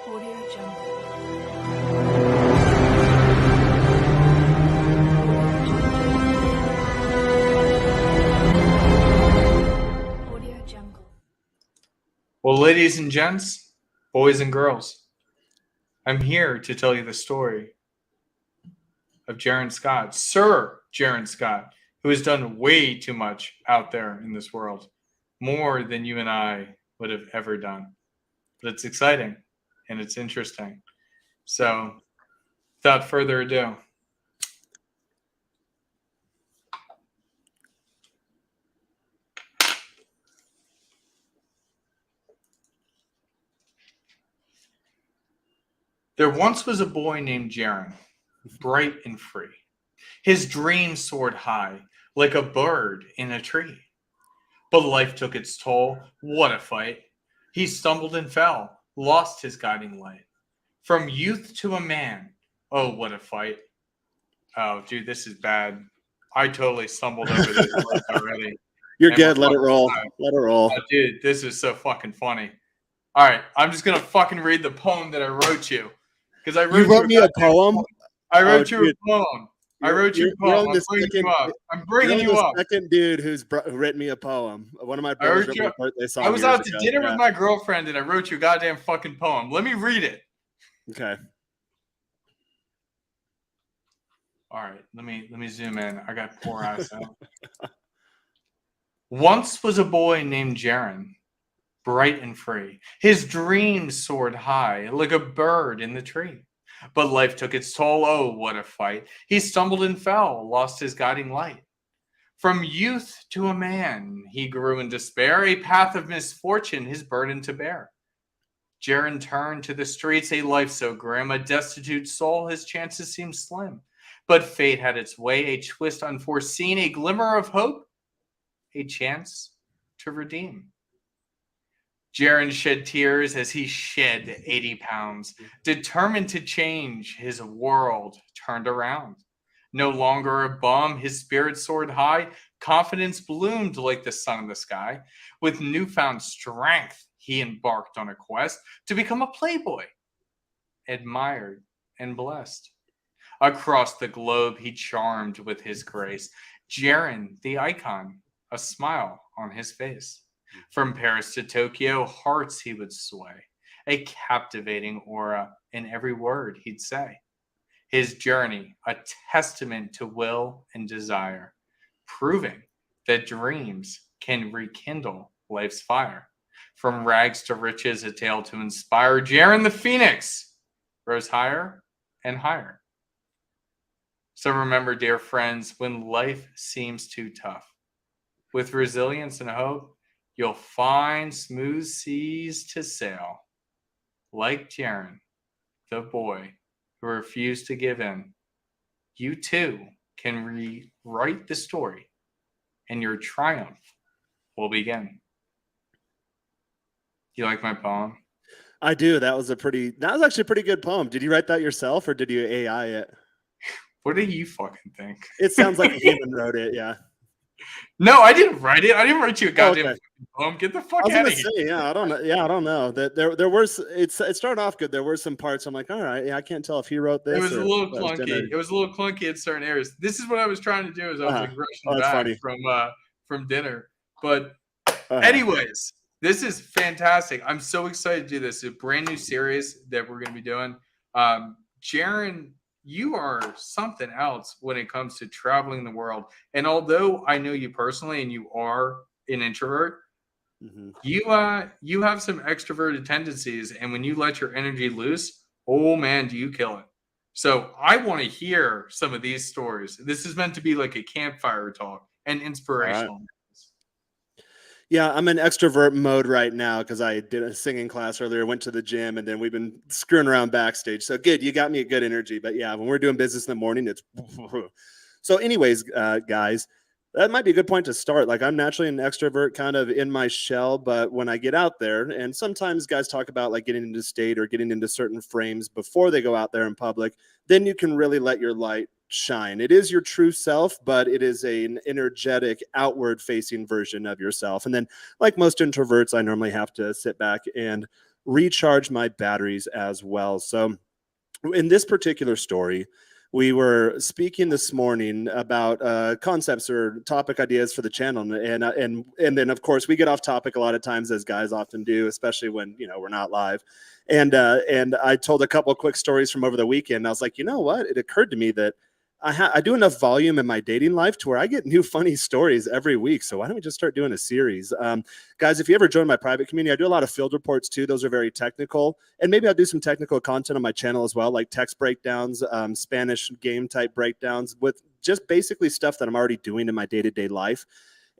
Audio Jungle. Audio Jungle. Well, ladies and gents, boys and girls, I'm here to tell you the story of Jaren Scott, Sir Jaren Scott, who has done way too much out there in this world, more than you and I would have ever done. But it's exciting and it's interesting. So, without further ado, there once was a boy named Jaren, bright and free. His dreams soared high, like a bird in a tree. But life took its toll. What a fight. He stumbled and fell, lost his guiding light. From youth to a man, oh, what a fight. Oh, dude, this is bad. I totally stumbled over this words already. You're And good. we're Let it fucking roll. live. Let it roll. Oh, dude, this is so fucking funny. All right, I'm just going to fucking read the poem that I wrote you. Because I wrote You wrote me a poem? I wrote Oh, you dude. a poem. I wrote you a You're poem. on I'm the bringing second- you up. I'm bringing You're you the up. second dude who's written me a poem. One of my I brothers wrote wrote me you- a birthday song. I was years out to ago. dinner Yeah. with my girlfriend and I wrote you a goddamn fucking poem. Let me read it. Okay. All right, let me zoom in. I got poor eyes out. Once was a boy named Jaren, bright and free. His dreams soared high, like a bird in the tree. But life took its toll. Oh, what a fight. He stumbled and fell, lost his guiding light. From youth to a man, he grew in despair, a path of misfortune, his burden to bear. Jaren turned to the streets, a life so grim, a destitute soul, his chances seemed slim. But fate had its way, a twist unforeseen, a glimmer of hope, a chance to redeem. Jaren shed tears as he shed 80 pounds, determined to change. His world turned around. No longer a bum, his spirit soared high. Confidence bloomed like the sun in the sky. With newfound strength, he embarked on a quest to become a Playboy, admired and blessed. Across the globe, he charmed with his grace. Jaren, the icon, a smile on his face. From Paris to Tokyo, hearts he would sway. A captivating aura in every word he'd say. His journey, a testament to will and desire, proving that dreams can rekindle life's fire. From rags to riches, a tale to inspire. Jaren the Phoenix rose higher and higher. So remember, dear friends, when life seems too tough, with resilience and hope, you'll find smooth seas to sail. Like Jaren, the boy who refused to give in, you too can rewrite the story and your triumph will begin. You like my poem? I do. That was actually a pretty good poem. Did you write that yourself or did you AI it? What do you fucking think? It sounds like a human wrote it. Yeah. No, I didn't write it. I didn't write you a goddamn okay. poem. Get the I fuck was out gonna of here. say, yeah, I don't know. Yeah, I don't know. That there was it started off good. There were some parts I'm like, all right, yeah, I can't tell if he wrote this. It was a little that was clunky. generated. It was a little clunky in certain areas. This is what I was trying to do is I was like rushing that's back funny. from dinner. But anyways, this is fantastic. I'm so excited to do this. It's a brand new series that we're going to be doing. Jaren, you are something else when it comes to traveling the world. And although I know you personally and you are an introvert, you have some extroverted tendencies. And when you let your energy loose, oh man, do you kill it. So I want to hear some of these stories. This is meant to be like a campfire talk and inspirational. Yeah, I'm in extrovert mode right now because I did a singing class earlier, went to the gym, and then we've been screwing around backstage. So good, you got me a good energy. But yeah, when we're doing business in the morning, it's so. Anyways, guys, that might be a good point to start. Like I'm naturally an extrovert, kind of in my shell, but when I get out there, and sometimes guys talk about like getting into state or getting into certain frames before they go out there in public, then you can really let your light shine. It is your true self, but it is an energetic, outward facing version of yourself. And then like most introverts, I normally have to sit back and recharge my batteries as well. So in this particular story, we were speaking this morning about concepts or topic ideas for the channel, and then of course we get off topic a lot of times, as guys often do, especially when we're not live. And I told a couple of quick stories from over the weekend. I was like, you know what? It occurred to me that I do enough volume in my dating life to where I get new funny stories every week. So why don't we just start doing a series? Guys, if you ever join my private community, I do a lot of field reports too. Those are very technical. And maybe I'll do some technical content on my channel as well, like text breakdowns, Spanish game type breakdowns with just basically stuff that I'm already doing in my day-to-day life.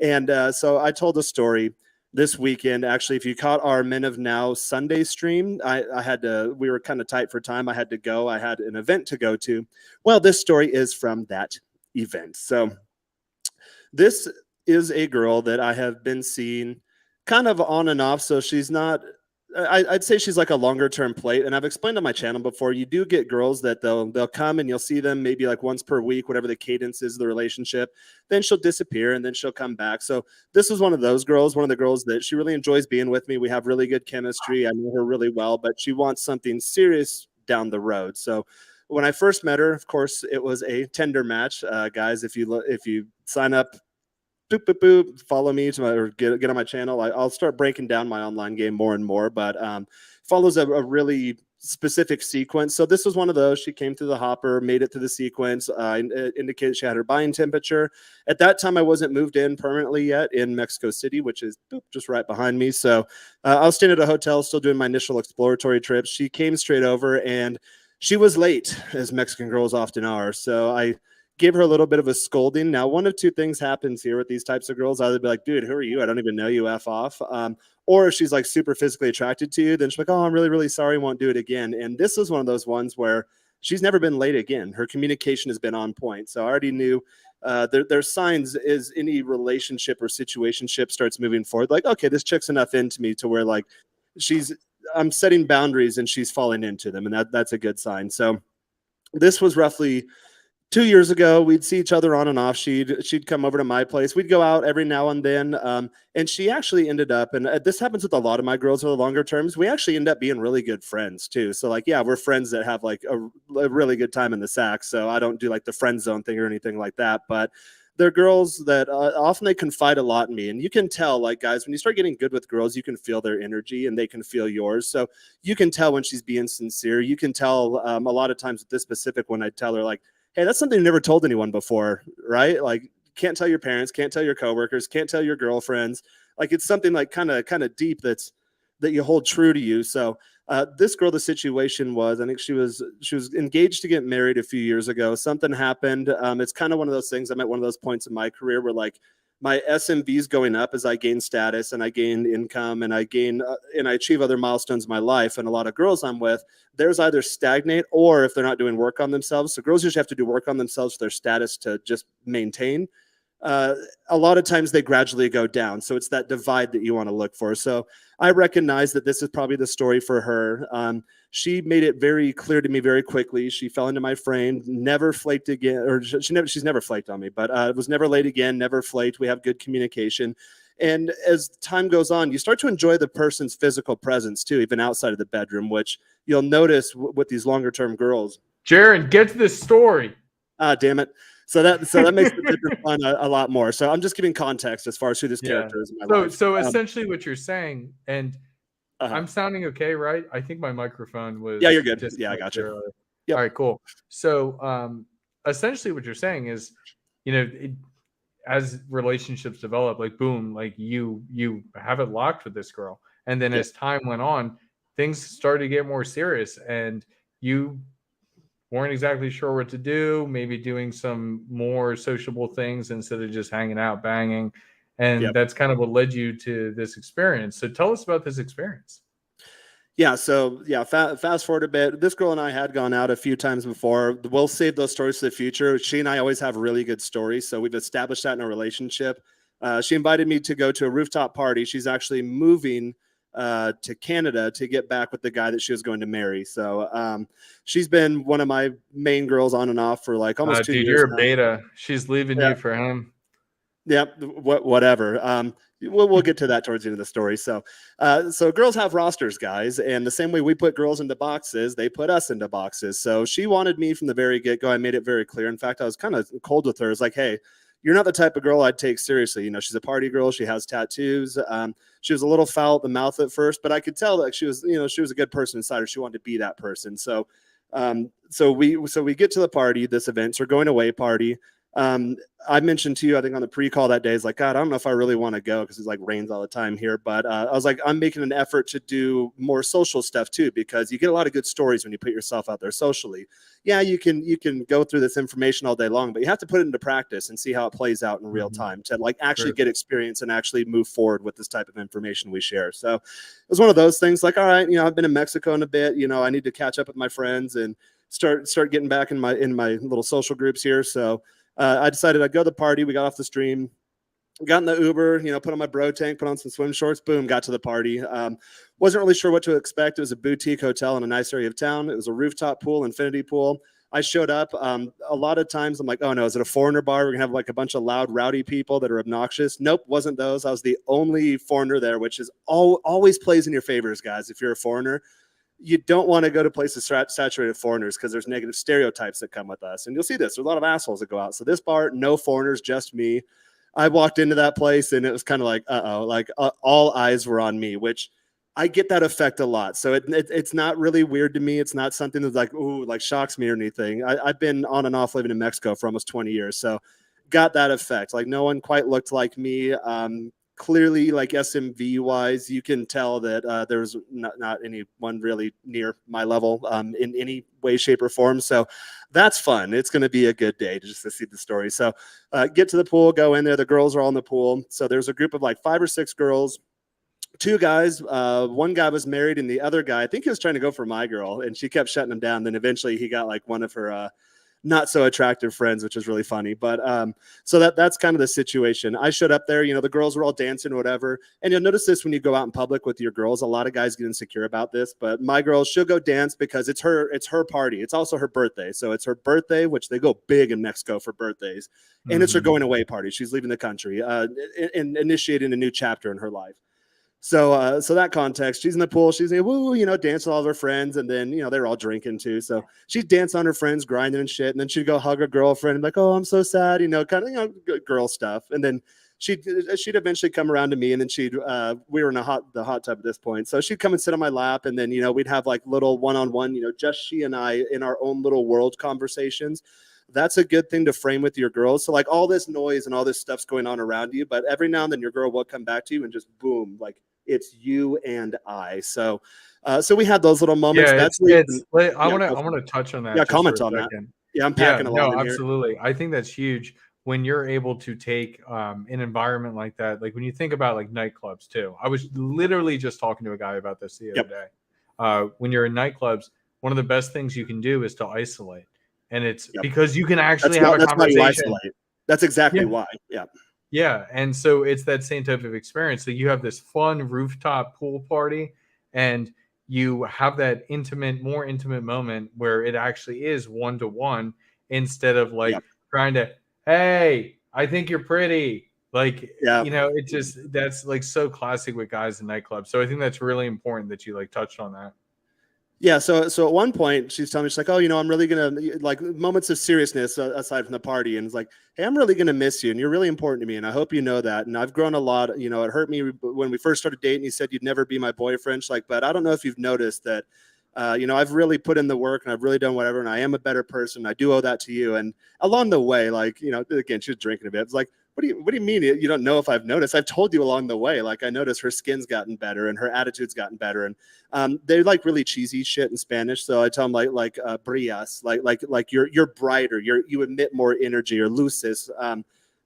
And so I told a story this weekend. Actually, if you caught our Men of Now Sunday stream, I had to, we were kind of tight for time. I had to go. I had an event to go to. Well, this story is from that event. So this is a girl that I have been seeing kind of on and off. So she's not, I'd say she's like a longer term plate. And I've explained on my channel before, you do get girls that they'll come and you'll see them maybe like once per week, whatever the cadence is of the relationship. Then she'll disappear and then she'll come back. So this is one of those girls, one of the girls that she really enjoys being with me. We have really good chemistry. I know her really well, but she wants something serious down the road. So when I first met her, of course, it was a Tinder match. Guys, if you sign up, boop, boop, boop, follow me to or get on my channel. I'll start breaking down my online game more and more, but follows a really specific sequence. So this was one of those. She came through the hopper, made it through the sequence, indicated she had her buying temperature. At that time, I wasn't moved in permanently yet in Mexico City, which is just right behind me. So I was staying at a hotel, still doing my initial exploratory trips. She came straight over and she was late, as Mexican girls often are. So I gave her a little bit of a scolding. Now, one of two things happens here with these types of girls. Either be like, dude, who are you? I don't even know you, F off. Or if she's like super physically attracted to you, then she's like, oh, I'm really, really sorry, won't do it again. And this is one of those ones where she's never been late again. Her communication has been on point. So I already knew there's signs as any relationship or situationship starts moving forward. Like, okay, this chick's enough into me to where like I'm setting boundaries and she's falling into them. And that's a good sign. So this was roughly 2 years ago. We'd see each other on and off. She'd come over to my place. We'd go out every now and then. And she actually ended up, and this happens with a lot of my girls over the longer terms, we actually end up being really good friends too. So like, yeah, we're friends that have like a really good time in the sack. So I don't do like the friend zone thing or anything like that. But they're girls that often they confide a lot in me. And you can tell, like, guys, when you start getting good with girls, you can feel their energy and they can feel yours. So you can tell when she's being sincere. You can tell a lot of times with this specific one, I tell her like, hey, that's something you never told anyone before, right? Like, can't tell your parents, can't tell your coworkers, can't tell your girlfriends. Like, it's something like kind of deep that you hold true to you. So this girl, the situation was, I think she was engaged to get married a few years ago. Something happened. It's kind of one of those things. I'm at one of those points in my career where like my SMV's going up as I gain status and I gain income and I achieve other milestones in my life. And a lot of girls I'm with, there's either stagnate or if they're not doing work on themselves. So girls usually have to do work on themselves for their status to just maintain. A lot of times they gradually go down. So it's that divide that you want to look for. So I recognize that this is probably the story for her. She made it very clear to me very quickly. She fell into my frame, never flaked again, or she's never flaked on me, but was never late again, never flaked. We have good communication. And as time goes on, you start to enjoy the person's physical presence too, even outside of the bedroom, which you'll notice with these longer term girls. Jaren, get to the story. Damn it. So that makes the difference fun a lot more. So I'm just giving context as far as who this character is in my life. So essentially what you're saying, and I'm sounding okay, right? I think my microphone was. Yeah, you're good. Yeah, I got you. Yep. All right, cool. So essentially what you're saying is, as relationships develop, like boom, like you have it locked with this girl. And then as time went on, things started to get more serious and you weren't exactly sure what to do, maybe doing some more sociable things instead of just hanging out, banging. And that's kind of what led you to this experience. So tell us about this experience. Yeah. So fast forward a bit. This girl and I had gone out a few times before. We'll save those stories for the future. She and I always have really good stories. So we've established that in a relationship. She invited me to go to a rooftop party. She's actually moving to Canada to get back with the guy that she was going to marry. So she's been one of my main girls on and off for like almost 2 years. Dude, you're a beta. She's leaving you for him. Yeah, whatever. We'll get to that towards the end of the story. So girls have rosters, guys, and the same way we put girls into boxes, they put us into boxes. So she wanted me from the very get-go. I made it very clear. In fact, I was kind of cold with her. It's like, hey, you're not the type of girl I'd take seriously. You know, she's a party girl. She has tattoos. She was a little foul at the mouth at first, but I could tell that she was a good person inside her. She wanted to be that person. So we get to the party, this event, it's our going away party. I mentioned to you, I think on the pre-call that day, is like, God, I don't know if I really want to go because it's like rains all the time here. But I was like, I'm making an effort to do more social stuff too, because you get a lot of good stories when you put yourself out there socially. Yeah, you can go through this information all day long, but you have to put it into practice and see how it plays out in real time to like actually get experience and actually move forward with this type of information we share. So it was one of those things like, all right, I've been in Mexico in a bit, I need to catch up with my friends and start getting back in my little social groups here. So I decided I'd go to the party. We got off the stream, got in the Uber, put on my bro tank, put on some swim shorts, boom, got to the party. Wasn't really sure what to expect. It was a boutique hotel in a nice area of town. It was a rooftop pool, infinity pool. I showed up. A lot of times I'm like, oh no, is it a foreigner bar? We're gonna have like a bunch of loud, rowdy people that are obnoxious. Nope, wasn't those. I was the only foreigner there, which is always plays in your favors, guys. If you're a foreigner, you don't want to go to places saturated with foreigners because there's negative stereotypes that come with us. And you'll see this. There's a lot of assholes that go out. So this bar, no foreigners, just me. I walked into that place and it was kind of like, all eyes were on me, which I get that effect a lot. So it's not really weird to me. It's not something that's like, ooh, like shocks me or anything. I've been on and off living in Mexico for almost 20 years. So got that effect. Like no one quite looked like me. Clearly, like SMV wise, you can tell that there's not anyone really near my level in any way, shape, or form. So that's fun. It's going to be a good day just to see the story. So get to the pool, go in there. The girls are all in the pool. So there's a group of like 5 or 6 girls, 2 guys. One guy was married, and the other guy, I think he was trying to go for my girl, and she kept shutting him down. Then eventually he got like one of her not so attractive friends, which is really funny. But so that's kind of the situation. I showed up there, the girls were all dancing or whatever. And you'll notice this when you go out in public with your girls. A lot of guys get insecure about this, but my girl, she'll go dance because it's her party. It's also her birthday. So it's her birthday, which they go big in Mexico for birthdays. And it's her going away party. She's leaving the country and initiating a new chapter in her life. So that context, she's in the pool, she's woo, dancing with all of her friends, and then they're all drinking too. So she'd dance on her friends, grinding and shit, and then she'd go hug her girlfriend, and like, oh, I'm so sad, kind of girl stuff. And then she'd eventually come around to me, and then we were in the hot tub at this point, so she'd come and sit on my lap, and then we'd have like little one-on-one, just she and I in our own little world conversations. That's a good thing to frame with your girls. So like all this noise and all this stuff's going on around you, but every now and then your girl will come back to you and just boom, like it's you and I. So we had those little moments. Yeah, That's I want to touch on that. Yeah, just comment for a on that. second. Yeah, I'm packing along. No, absolutely. I think that's huge when you're able to take an environment like that. Like when you think about like nightclubs too. I was literally just talking to a guy about this the other day. When you're in nightclubs, one of the best things you can do is to isolate. And it's because you can actually have a conversation. Why you isolate. That's exactly why. Yeah. Yeah. And so it's that same type of experience that you have this fun rooftop pool party and you have that more intimate moment where it actually is one-to-one instead of like trying to, hey, I think you're pretty. Like, it just, that's like so classic with guys in nightclubs. So I think that's really important that you like touched on that. Yeah. So at one point she's telling me, she's like, oh, I'm really going to like moments of seriousness aside from the party. And it's like, hey, I'm really going to miss you. And you're really important to me. And I hope you know that. And I've grown a lot. It hurt me when we first started dating. You said you'd never be my boyfriend. She's like, but I don't know if you've noticed that, I've really put in the work and I've really done whatever. And I am a better person. I do owe that to you. And along the way, like, again, she was drinking a bit. It's like, what do you mean? You don't know if I've noticed? I've told you along the way. Like I noticed her skin's gotten better and her attitude's gotten better. And they like really cheesy shit in Spanish. So I tell them like brillas, like you're brighter. You emit more energy or luces.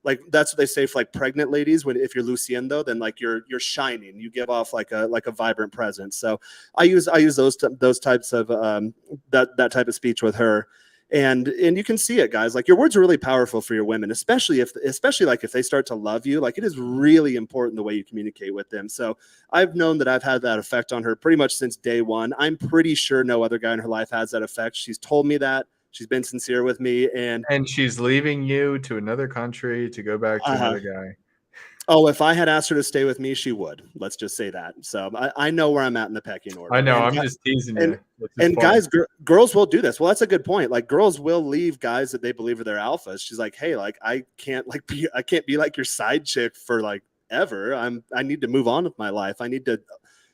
Like that's what they say for like pregnant ladies. If you're luciendo, then like you're shining. You give off like a vibrant presence. So I use those types of that type of speech with her. And you can see it, guys. Like your words are really powerful for your women, especially if they start to love you. Like it is really important the way you communicate with them. So I've known that I've had that effect on her pretty much since day one. I'm pretty sure no other guy in her life has that effect. She's told me that She's been sincere with me, and she's leaving you to another country to go back to another guy. oh, if I had asked her to stay with me, she would. Let's just say that. So I know where I'm at in the pecking order. I know. And I'm just teasing and, you. It's just and fun. guys, girls will do this. Well, that's a good point. Like girls will leave guys that they believe are their alphas. She's like, hey, like I can't be like your side chick for like ever. I need to move on with my life. I need to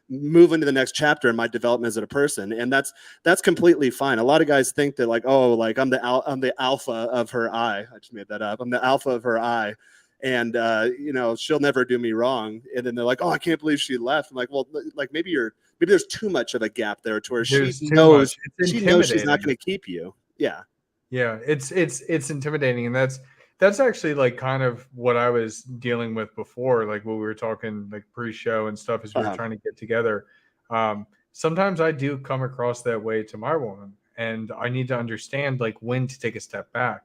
move into the next chapter in my development as a person, and that's completely fine. A lot of guys think that like, oh, like I'm the alpha of her eye. I just made that up. I'm the alpha of her eye, and you know, she'll never do me wrong. And then they're like, oh, I can't believe she left. I'm like, well, like maybe there's too much of a gap there to where There's she too knows much. It's she's not intimidating. going to keep you. Yeah. Yeah, it's intimidating, and that's actually like kind of what I was dealing with before, like when we were talking like pre-show and stuff as we were trying to get together. Sometimes I do come across that way to my woman, and I need to understand like when to take a step back,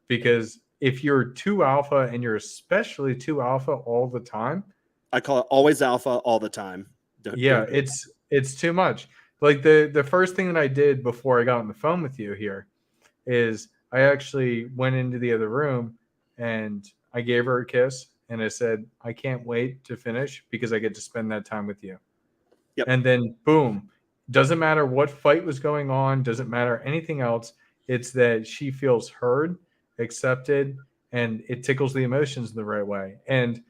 because if you're too alpha and you're especially too alpha all the time, I call it always alpha all the time. Don't do it. it's too much. Like the first thing that I did before I got on the phone with you here is I actually went into the other room and I gave her a kiss and I said, I can't wait to finish because I get to spend that time with you. Yep. And then boom, doesn't matter what fight was going on, doesn't matter anything else. It's that she feels heard, accepted, and it tickles the emotions in the right way. And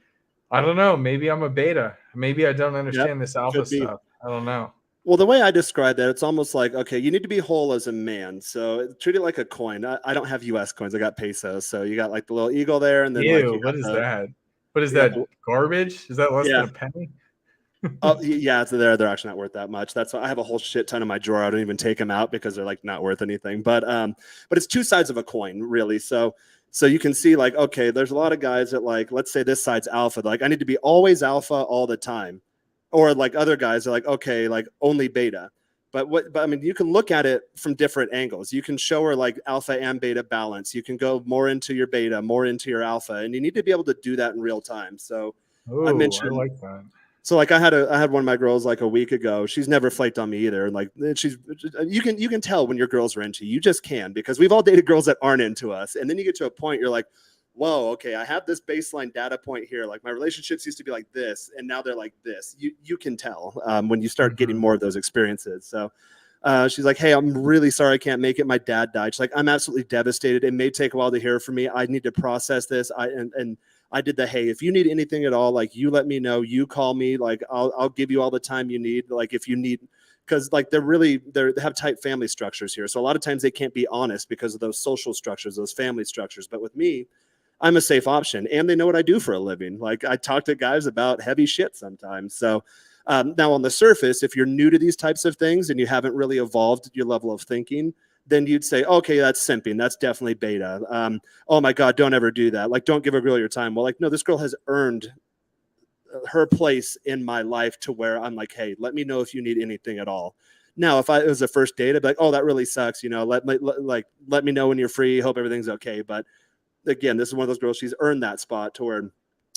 I don't know, maybe I'm a beta. Maybe I don't understand this alpha stuff. I don't know. Well, the way I describe that, it's almost like, okay, you need to be whole as a man. So treat it like a coin. I don't have US coins. I got pesos. So you got like the little eagle there. And then What is that? What is that? Garbage? Is that less than a penny? Oh yeah, so they're actually not worth that much. That's why I have a whole shit ton in my drawer. I don't even take them out because they're like not worth anything. But it's two sides of a coin, really. So you can see like, okay, there's a lot of guys that like, let's say this side's alpha. Like I need to be always alpha all the time. Or like other guys are like, okay, like only beta. But I mean, you can look at it from different angles. You can show her like alpha and beta balance. You can go more into your beta, more into your alpha, and you need to be able to do that in real time. So I mentioned, I like that. So like I had one of my girls like a week ago. She's never flaked on me either. And like you can tell when your girls are into you. You just can, because we've all dated girls that aren't into us. And then you get to a point you're like, whoa, okay, I have this baseline data point here. Like my relationships used to be like this, and now they're like this. You can tell when you start getting more of those experiences. So she's like, hey, I'm really sorry I can't make it. My dad died. She's like, I'm absolutely devastated. It may take a while to hear from me. I need to process this. And I did the, hey, if you need anything at all, like you let me know. You call me. Like I'll give you all the time you need. Like if you need. Because like they have tight family structures here. So a lot of times they can't be honest because of those social structures, those family structures. But with me, I'm a safe option, and they know what I do for a living. Like I talk to guys about heavy shit sometimes. So now on the surface, if you're new to these types of things and you haven't really evolved your level of thinking, then you'd say, okay, that's simping. That's definitely beta. Oh my God, don't ever do that. Like, don't give a girl your time. Well, like, no, this girl has earned her place in my life to where I'm like, hey, let me know if you need anything at all. Now, if it was a first date, I'd be like, oh, that really sucks. You know, let me know when you're free. Hope everything's okay. But again, this is one of those girls, she's earned that spot to where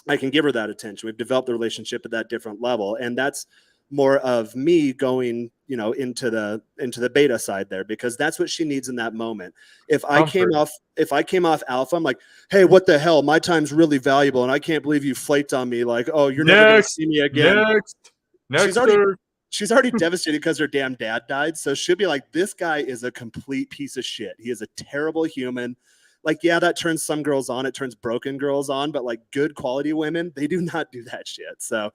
I can give her that attention. We've developed the relationship at that different level. And that's more of me going, you know, into the beta side there, because that's what she needs in that moment. If I came off alpha, I'm like, hey, what the hell? My time's really valuable. And I can't believe you flaked on me. Like, oh, you're never going to see me again. Next. She's already devastated because her damn dad died. So she'll be like, this guy is a complete piece of shit. He is a terrible human. Like, yeah, that turns some girls on. It turns broken girls on. But like good quality women, they do not do that shit. So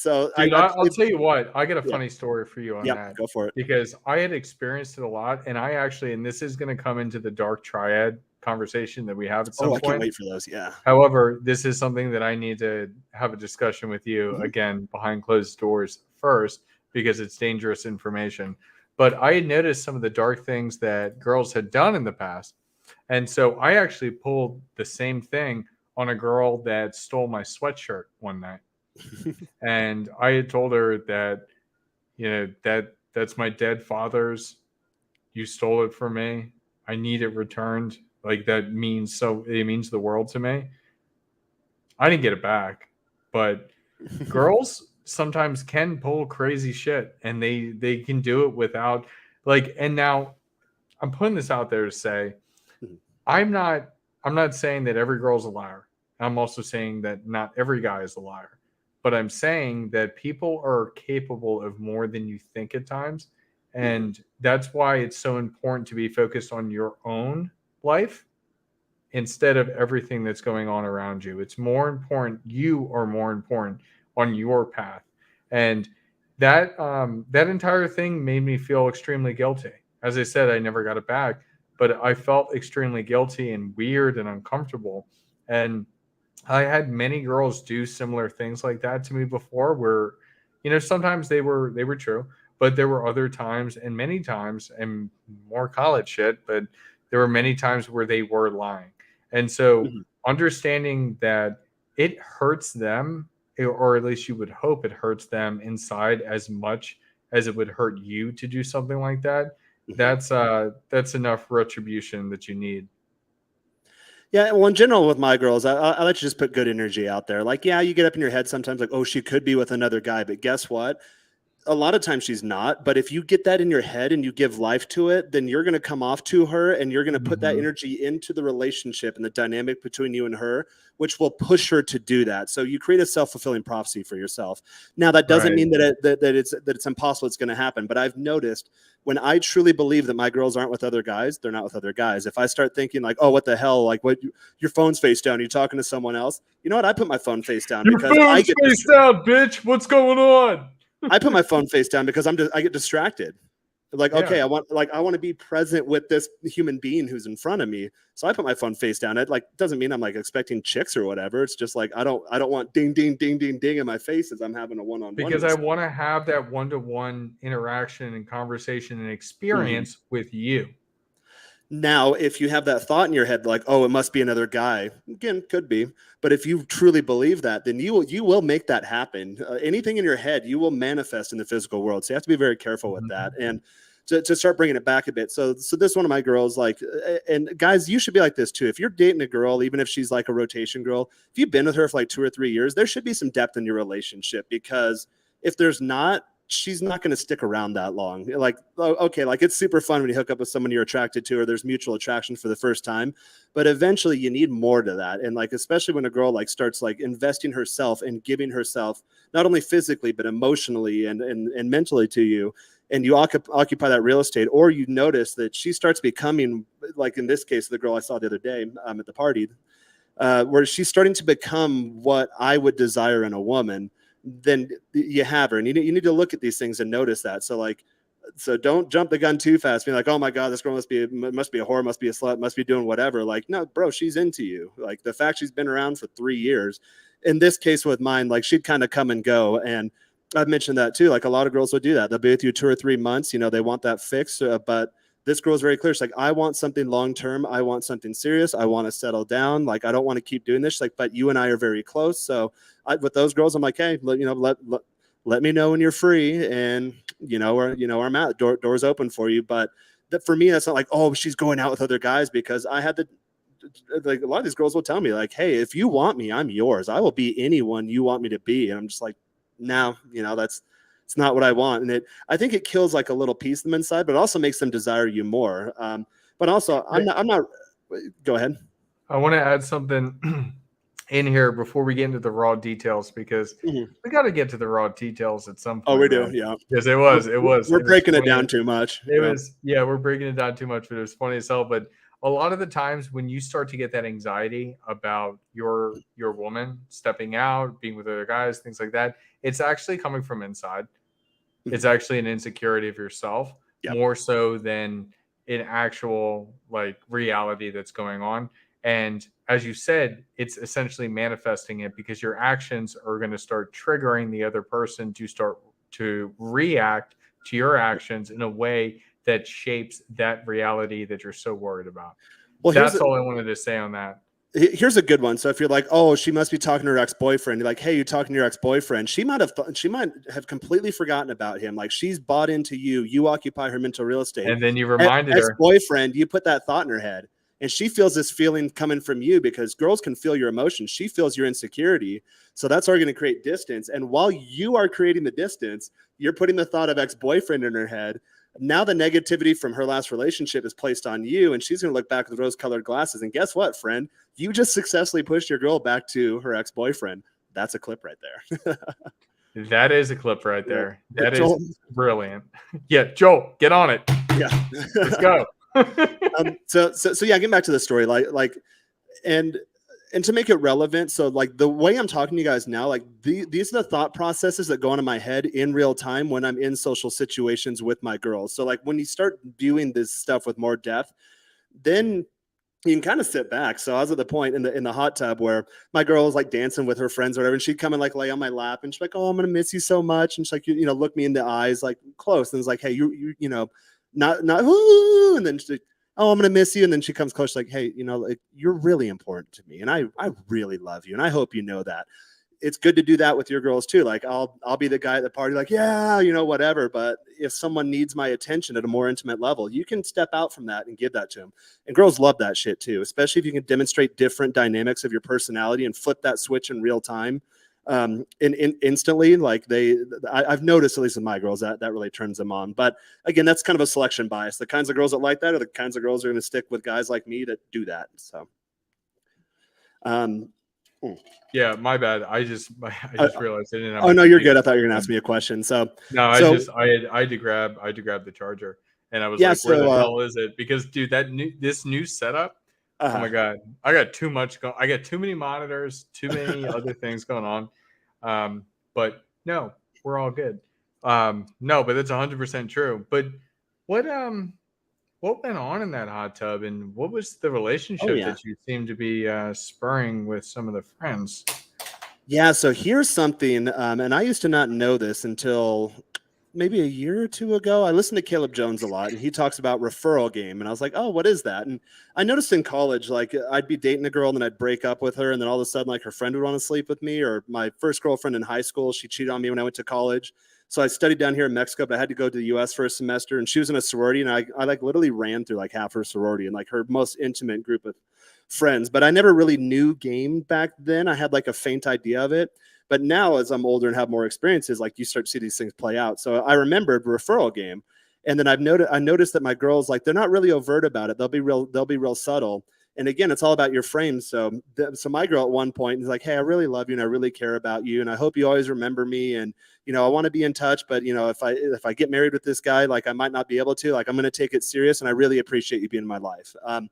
dude, I'll tell you what, I got a funny story for you on that. Go for it. Because I had experienced it a lot. And and this is going to come into the dark triad conversation that we have at some point. I can't wait for those. Yeah. However, this is something that I need to have a discussion with you again behind closed doors first, because it's dangerous information. But I had noticed some of the dark things that girls had done in the past. And so I actually pulled the same thing on a girl that stole my sweatshirt one night. And I had told her that, you know, that's my dead father's. You stole it from me. I need it returned. Like it means the world to me. I didn't get it back, but girls sometimes can pull crazy shit, and they can do it without and now I'm putting this out there to say Mhm. I'm not saying that every girl's a liar. I'm also saying that not every guy is a liar. But I'm saying that people are capable of more than you think at times. And that's why it's so important to be focused on your own life instead of everything that's going on around you. It's more important. You are more important on your path. And that entire thing made me feel extremely guilty. As I said, I never got it back, but I felt extremely guilty and weird and uncomfortable. And I had many girls do similar things like that to me before where, sometimes they were true, but there were other times and many times and more college shit, but there were many times where they were lying. And so Mhm. understanding that it hurts them, or at least you would hope it hurts them inside as much as it would hurt you to do something like that. Mhm. That's enough retribution that you need. Yeah, well, in general with my girls, I let you just put good energy out there. Like, yeah, you get up in your head sometimes, like, oh, she could be with another guy, but guess what? A lot of times she's not, but if you get that in your head and you give life to it, then you're going to come off to her and you're going to put that Mhm. energy into the relationship and the dynamic between you and her, which will push her to do that. So you create a self-fulfilling prophecy for yourself. Now that doesn't Right. mean that it's impossible it's going to happen, but I've noticed when I truly believe that my girls aren't with other guys, they're not with other guys. If I start thinking like, "Oh, what the hell? Like your phone's face down, you're talking to someone else." You know what? I put my phone face down Your because I phone's get face down, bitch. What's going on? I put my phone face down because I get distracted. Like, Yeah. okay, I want to be present with this human being who's in front of me. So I put my phone face down. It like doesn't mean I'm like expecting chicks or whatever. It's just like I don't want ding ding ding ding ding in my face as I'm having a one-on-one Because with I someone. want to have that one-to-one interaction and conversation and Mhm. experience with you. Now, if you have that thought in your head, like, oh, it must be another guy, again, could be. But if you truly believe that, then you will make that happen. Anything in your head, you will manifest in the physical world. So you have to be very careful with that. Mhm. And to start bringing it back a bit. So this one of my girls, like, and guys, you should be like this too. If you're dating a girl, even if she's like a rotation girl, if you've been with her for like 2 or 3 years, there should be some depth in your relationship because if there's not, she's not going to stick around that long. Like, okay, like it's super fun when you hook up with someone you're attracted to or there's mutual attraction for the first time, but eventually you need more to that. And like, especially when a girl like starts like investing herself and giving herself not only physically, but emotionally and mentally to you, and you occupy that real estate, or you notice that she starts becoming, like in this case, the girl I saw the other day at the party, where she's starting to become what I would desire in a woman, then you have her. And you need to look at these things and notice that. So like, so don't jump the gun too fast. Be like, oh my God, this girl must be a whore, must be a slut, must be doing whatever. Like, no, bro, she's into you. Like the fact she's been around for 3 years. In this case with mine, like she'd kind of come and go. And I've mentioned that too. Like a lot of girls would do that. They'll be with you 2 or 3 months. They want that fix, but this girl's very clear. She's like, I want something long term. I want something serious. I want to settle down. Like, I don't want to keep doing this. She's like, but you and I are very close. So with those girls, I'm like, hey, let me know when you're free, and where I'm at. Doors open for you. But for me, that's not like, oh, she's going out with other guys, because I had like a lot of these girls will tell me like, hey, if you want me, I'm yours. I will be anyone you want me to be. And I'm just like, no, that's it's not what I want. And I think it kills like a little piece of them inside, but it also makes them desire you more. But also I'm not, go ahead. I want to add something in here before we get into the raw details because Mhm. we got to get to the raw details at some Oh, point, we do. man. Yeah. Because it was, We're and it's breaking it funny. down too much. It Yeah. was, yeah, we're breaking it down too much, but it was funny as hell. But a lot of the times when you start to get that anxiety about your woman stepping out, being with other guys, things like that, it's actually coming from inside. Mhm. It's actually an insecurity of yourself Yep. more so than an actual like reality that's going on. And as you said, it's essentially manifesting it because your actions are going to start triggering the other person to start to react to your actions in a way that shapes that reality that you're so worried about. Well, That's all I wanted to say on that. here's a good one. So if you're like, oh, she must be talking to her ex-boyfriend, you're like, hey, you talking to your ex-boyfriend? She might have completely forgotten about him. Like she's bought into you. You occupy her mental real estate. And then you reminded her. Ex-boyfriend, you put that thought in her head, and she feels this feeling coming from you because girls can feel your emotions. She feels your insecurity. So that's already going to create distance. And while you are creating the distance, you're putting the thought of ex-boyfriend in her head. Now the negativity from her last relationship is placed on you, and she's going to look back with rose-colored glasses. And guess what, friend? You just successfully pushed your girl back to her ex-boyfriend. That's a clip right there. That is a clip right there. Yeah. That is brilliant. Yeah, Joel, get on it. Yeah. Let's go. So yeah, getting back to the story, and to make it relevant, so like the way I'm talking to you guys now, like these are the thought processes that go on in my head in real time when I'm in social situations with my girls. So like when you start viewing this stuff with more depth, then you can kind of sit back. So I was at the point in the hot tub where my girl was like dancing with her friends or whatever, and she'd come and like lay on my lap, and she's like, "Oh, I'm gonna miss you so much," and she's like, you know, look me in the eyes like close, and it's like, "Hey, you know, not ooh," and then she's like, "Oh, I'm gonna miss you," and then she comes close, like, "Hey, you know, like you're really important to me, and I really love you, and I hope you know that." It's good to do that with your girls too. Like I'll be the guy at the party, like, yeah, you know, whatever. But if someone needs my attention at a more intimate level, you can step out from that and give that to them. And girls love that shit too, especially if you can demonstrate different dynamics of your personality and flip that switch in real time. Instantly, like I've noticed, at least with my girls, that really turns them on. But again, that's kind of a selection bias. The kinds of girls that like that are the kinds of girls that are going to stick with guys like me that do that. So, yeah, my bad. I just realized I didn't have oh my no, you're computer. good. I thought you were gonna ask me a question. So No, I had to grab the charger, and I was yeah, like, where the so hell is it? Because dude, this new setup, oh my god, I got too much I got too many monitors, too many other things going on. But no, we're all good. No, but that's 100% true. But what went on in that hot tub, and what was the relationship yeah. that you seemed to be spurring with some of the friends? Yeah, so here's something, and I used to not know this until maybe a year or two ago. I listened to Caleb Jones a lot, and he talks about referral game, and I was like, oh, what is that? And I noticed in college, like I'd be dating a girl, and then I'd break up with her, and then all of a sudden, like her friend would want to sleep with me, or my first girlfriend in high school, she cheated on me when I went to college. So I studied down here in Mexico, but I had to go to the U.S. for a semester, and she was in a sorority, and I like literally ran through like half her sorority and like her most intimate group of friends. But I never really knew game back then. I had like a faint idea of it. But now, as I'm older and have more experiences, like you start to see these things play out. So I remembered referral game, and then I noticed that my girls, like, they're not really overt about it. They'll be real subtle. And again, it's all about your frame. So my girl at one point is like, "Hey, I really love you, and I really care about you, and I hope you always remember me. And you know, I want to be in touch, but you know, if I get married with this guy, like I might not be able to. Like I'm going to take it serious, and I really appreciate you being in my life." And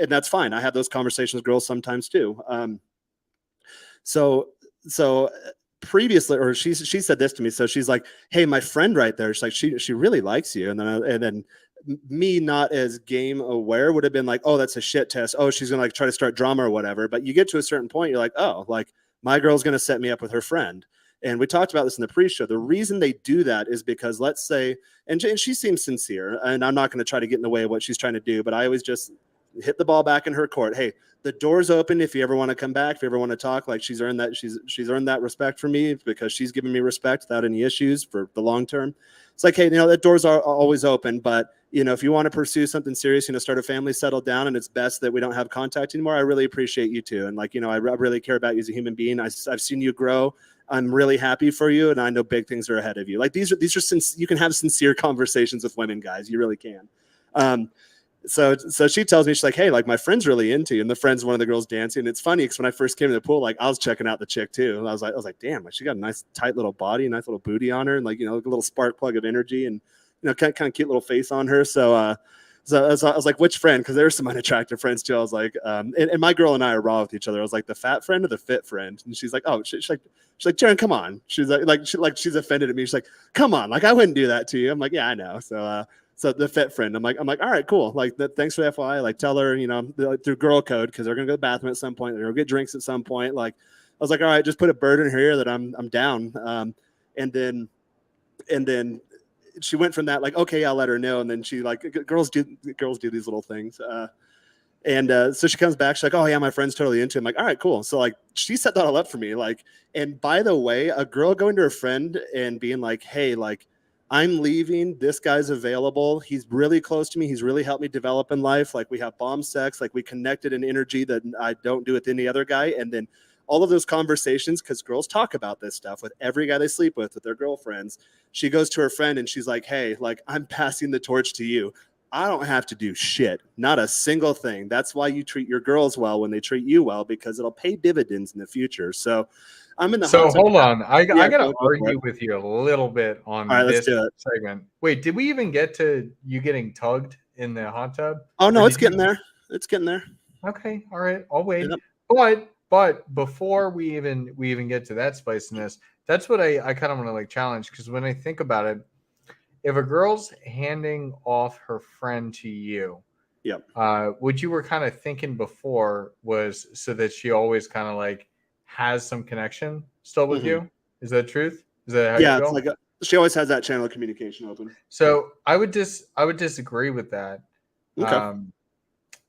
that's fine. I have those conversations with girls sometimes too. So previously, or she said this to me. So she's like, "Hey, my friend right there, she's like, she really likes you." And then me, not as game aware, would have been like, "Oh, that's a shit test. Oh, she's gonna like try to start drama or whatever." But you get to a certain point, you're like, "Oh, like my girl's gonna set me up with her friend." And we talked about this in the pre-show. The reason they do that is because, let's say, and she seems sincere, and I'm not going to try to get in the way of what she's trying to do, but I always just hit the ball back in her court. Hey, the door's open if you ever want to come back, if you ever want to talk. Like she's earned that respect for me because she's given me respect without any issues for the long term. It's like, hey, you know, that doors are always open, but you know, if you want to pursue something serious, you know, start a family, settle down, and it's best that we don't have contact anymore. I really appreciate you too. And like, you know, I really care about you as a human being. I've seen you grow. I'm really happy for you, and I know big things are ahead of you. Like these are you can have sincere conversations with women, guys. You really can. So she tells me, she's like, "Hey, like my friend's really into you," and the friend's one of the girls dancing. And it's funny because when I first came to the pool, like I was checking out the chick too, and I was like, damn, like she got a nice tight little body, a nice little booty on her, and like, you know, a little spark plug of energy, and you know, kind of cute little face on her. So I was like, which friend? Because there were some unattractive friends too. I was like, and my girl and I are raw with each other. I was like, the fat friend or the fit friend? And she's like, oh, she's like, Jaren, come on. She's like she's offended at me. She's like, come on, like I wouldn't do that to you. I'm like, yeah, I know. So the fit friend, I'm like, all right, cool. Like, thanks for the FYI. Like, tell her, you know, through girl code, because they're gonna go to the bathroom at some point. They're gonna get drinks at some point. Like, I was like, all right, just put a bird in her ear that I'm down. And then she went from that, like, okay, I'll let her know. And then she like, girls do these little things. So she comes back. She's like, oh yeah, my friend's totally into it. I'm like, all right, cool. So like, she set that all up for me. Like, and by the way, a girl going to her friend and being like, hey, like, I'm leaving. This guy's available. He's really close to me. He's really helped me develop in life. Like we have bomb sex. Like we connected in energy that I don't do with any other guy. And then all of those conversations, because girls talk about this stuff with every guy they sleep with their girlfriends. She goes to her friend and she's like, hey, like, I'm passing the torch to you. I don't have to do shit, not a single thing. That's why you treat your girls well when they treat you well, because it'll pay dividends in the future. So I'm in the So hot tub. hold on, I Yeah, gotta go for it. argue with you a little bit All on right, let's this do it. segment. Wait, did we even get to you getting tugged in the hot tub? Oh no, Or it's did you- getting there. It's getting there. Okay, all right, I'll wait. Yep. But before we even get to that spiciness, that's what I kind of want to like challenge, because when I think about it, if a girl's handing off her friend to you, Yep. what you were kind of thinking before was so that she always kind of like has some connection still with you. Is that truth? Is that how you Yeah, feel? it's like she always has that channel of communication open. So I would disagree with that. Okay.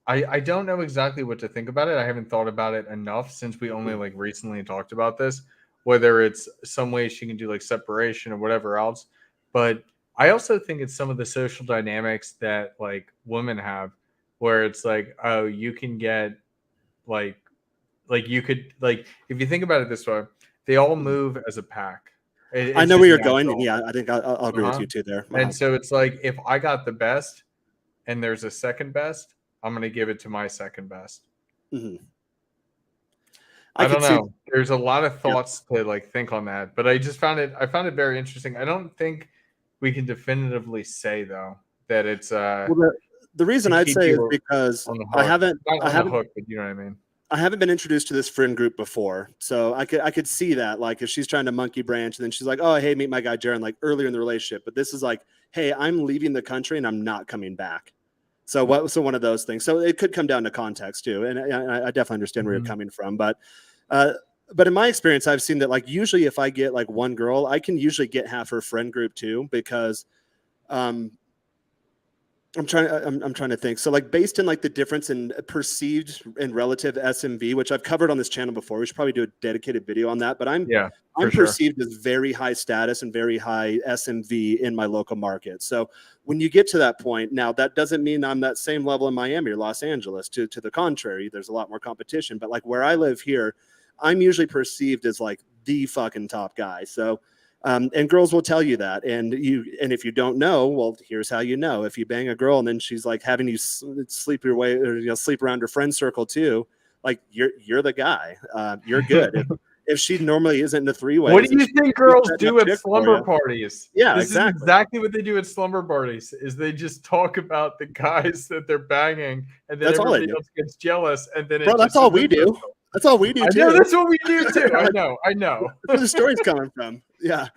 I don't know exactly what to think about it. I haven't thought about it enough since we only like recently talked about this, whether it's some way she can do like separation or whatever else. But I also think it's some of the social dynamics that like women have, where it's like, oh, you can get like you could like, if you think about it this way, they all move as a pack. I It's know where just you're going. natural. Yeah, I think I'll agree with Uh-huh. you too there. And so it's like, if I got the best and there's a second best, I'm going to give it to my second best. Mhm. I don't could see- know. There's a lot of thoughts to like think on that, but I found it very interesting. I don't think we can definitively say though that it's Well, the reason to I'd keep say is you because on the I hook. haven't Not on the hook, but you know what I mean. I haven't been introduced to this friend group before, so I could see that, like, if she's trying to monkey branch and then she's like, oh, hey, meet my guy Jaren, like earlier in the relationship, but this is like, hey, I'm leaving the country and I'm not coming back. So one of those things. So it could come down to context too, and I definitely understand where you're coming from, but in my experience, I've seen that like usually if I get like one girl, I can usually get half her friend group too, because I'm trying to think. So like based in like the difference in perceived and relative SMV, which I've covered on this channel before, we should probably do a dedicated video on that. But I'm perceived as very high status and very high SMV in my local market. So when you get to that point, now that doesn't mean I'm that same level in Miami or Los Angeles. To the contrary, there's a lot more competition. But like where I live here, I'm usually perceived as like the fucking top guy. So. And girls will tell you that, and if you don't know, well, here's how you know. If you bang a girl and then she's like having you sleep your way, or sleep around her friend circle too, like you're the guy. You're good. If she normally isn't in the three-way, what do you think girls do at slumber parties? Yeah, this exactly. is exactly what they do at slumber parties. Is they just talk about the guys that they're banging, and then everybody else gets jealous, and then that's all we do. That's all we do too. I know that's what we do too. I know. That's where the story's coming from. Yeah.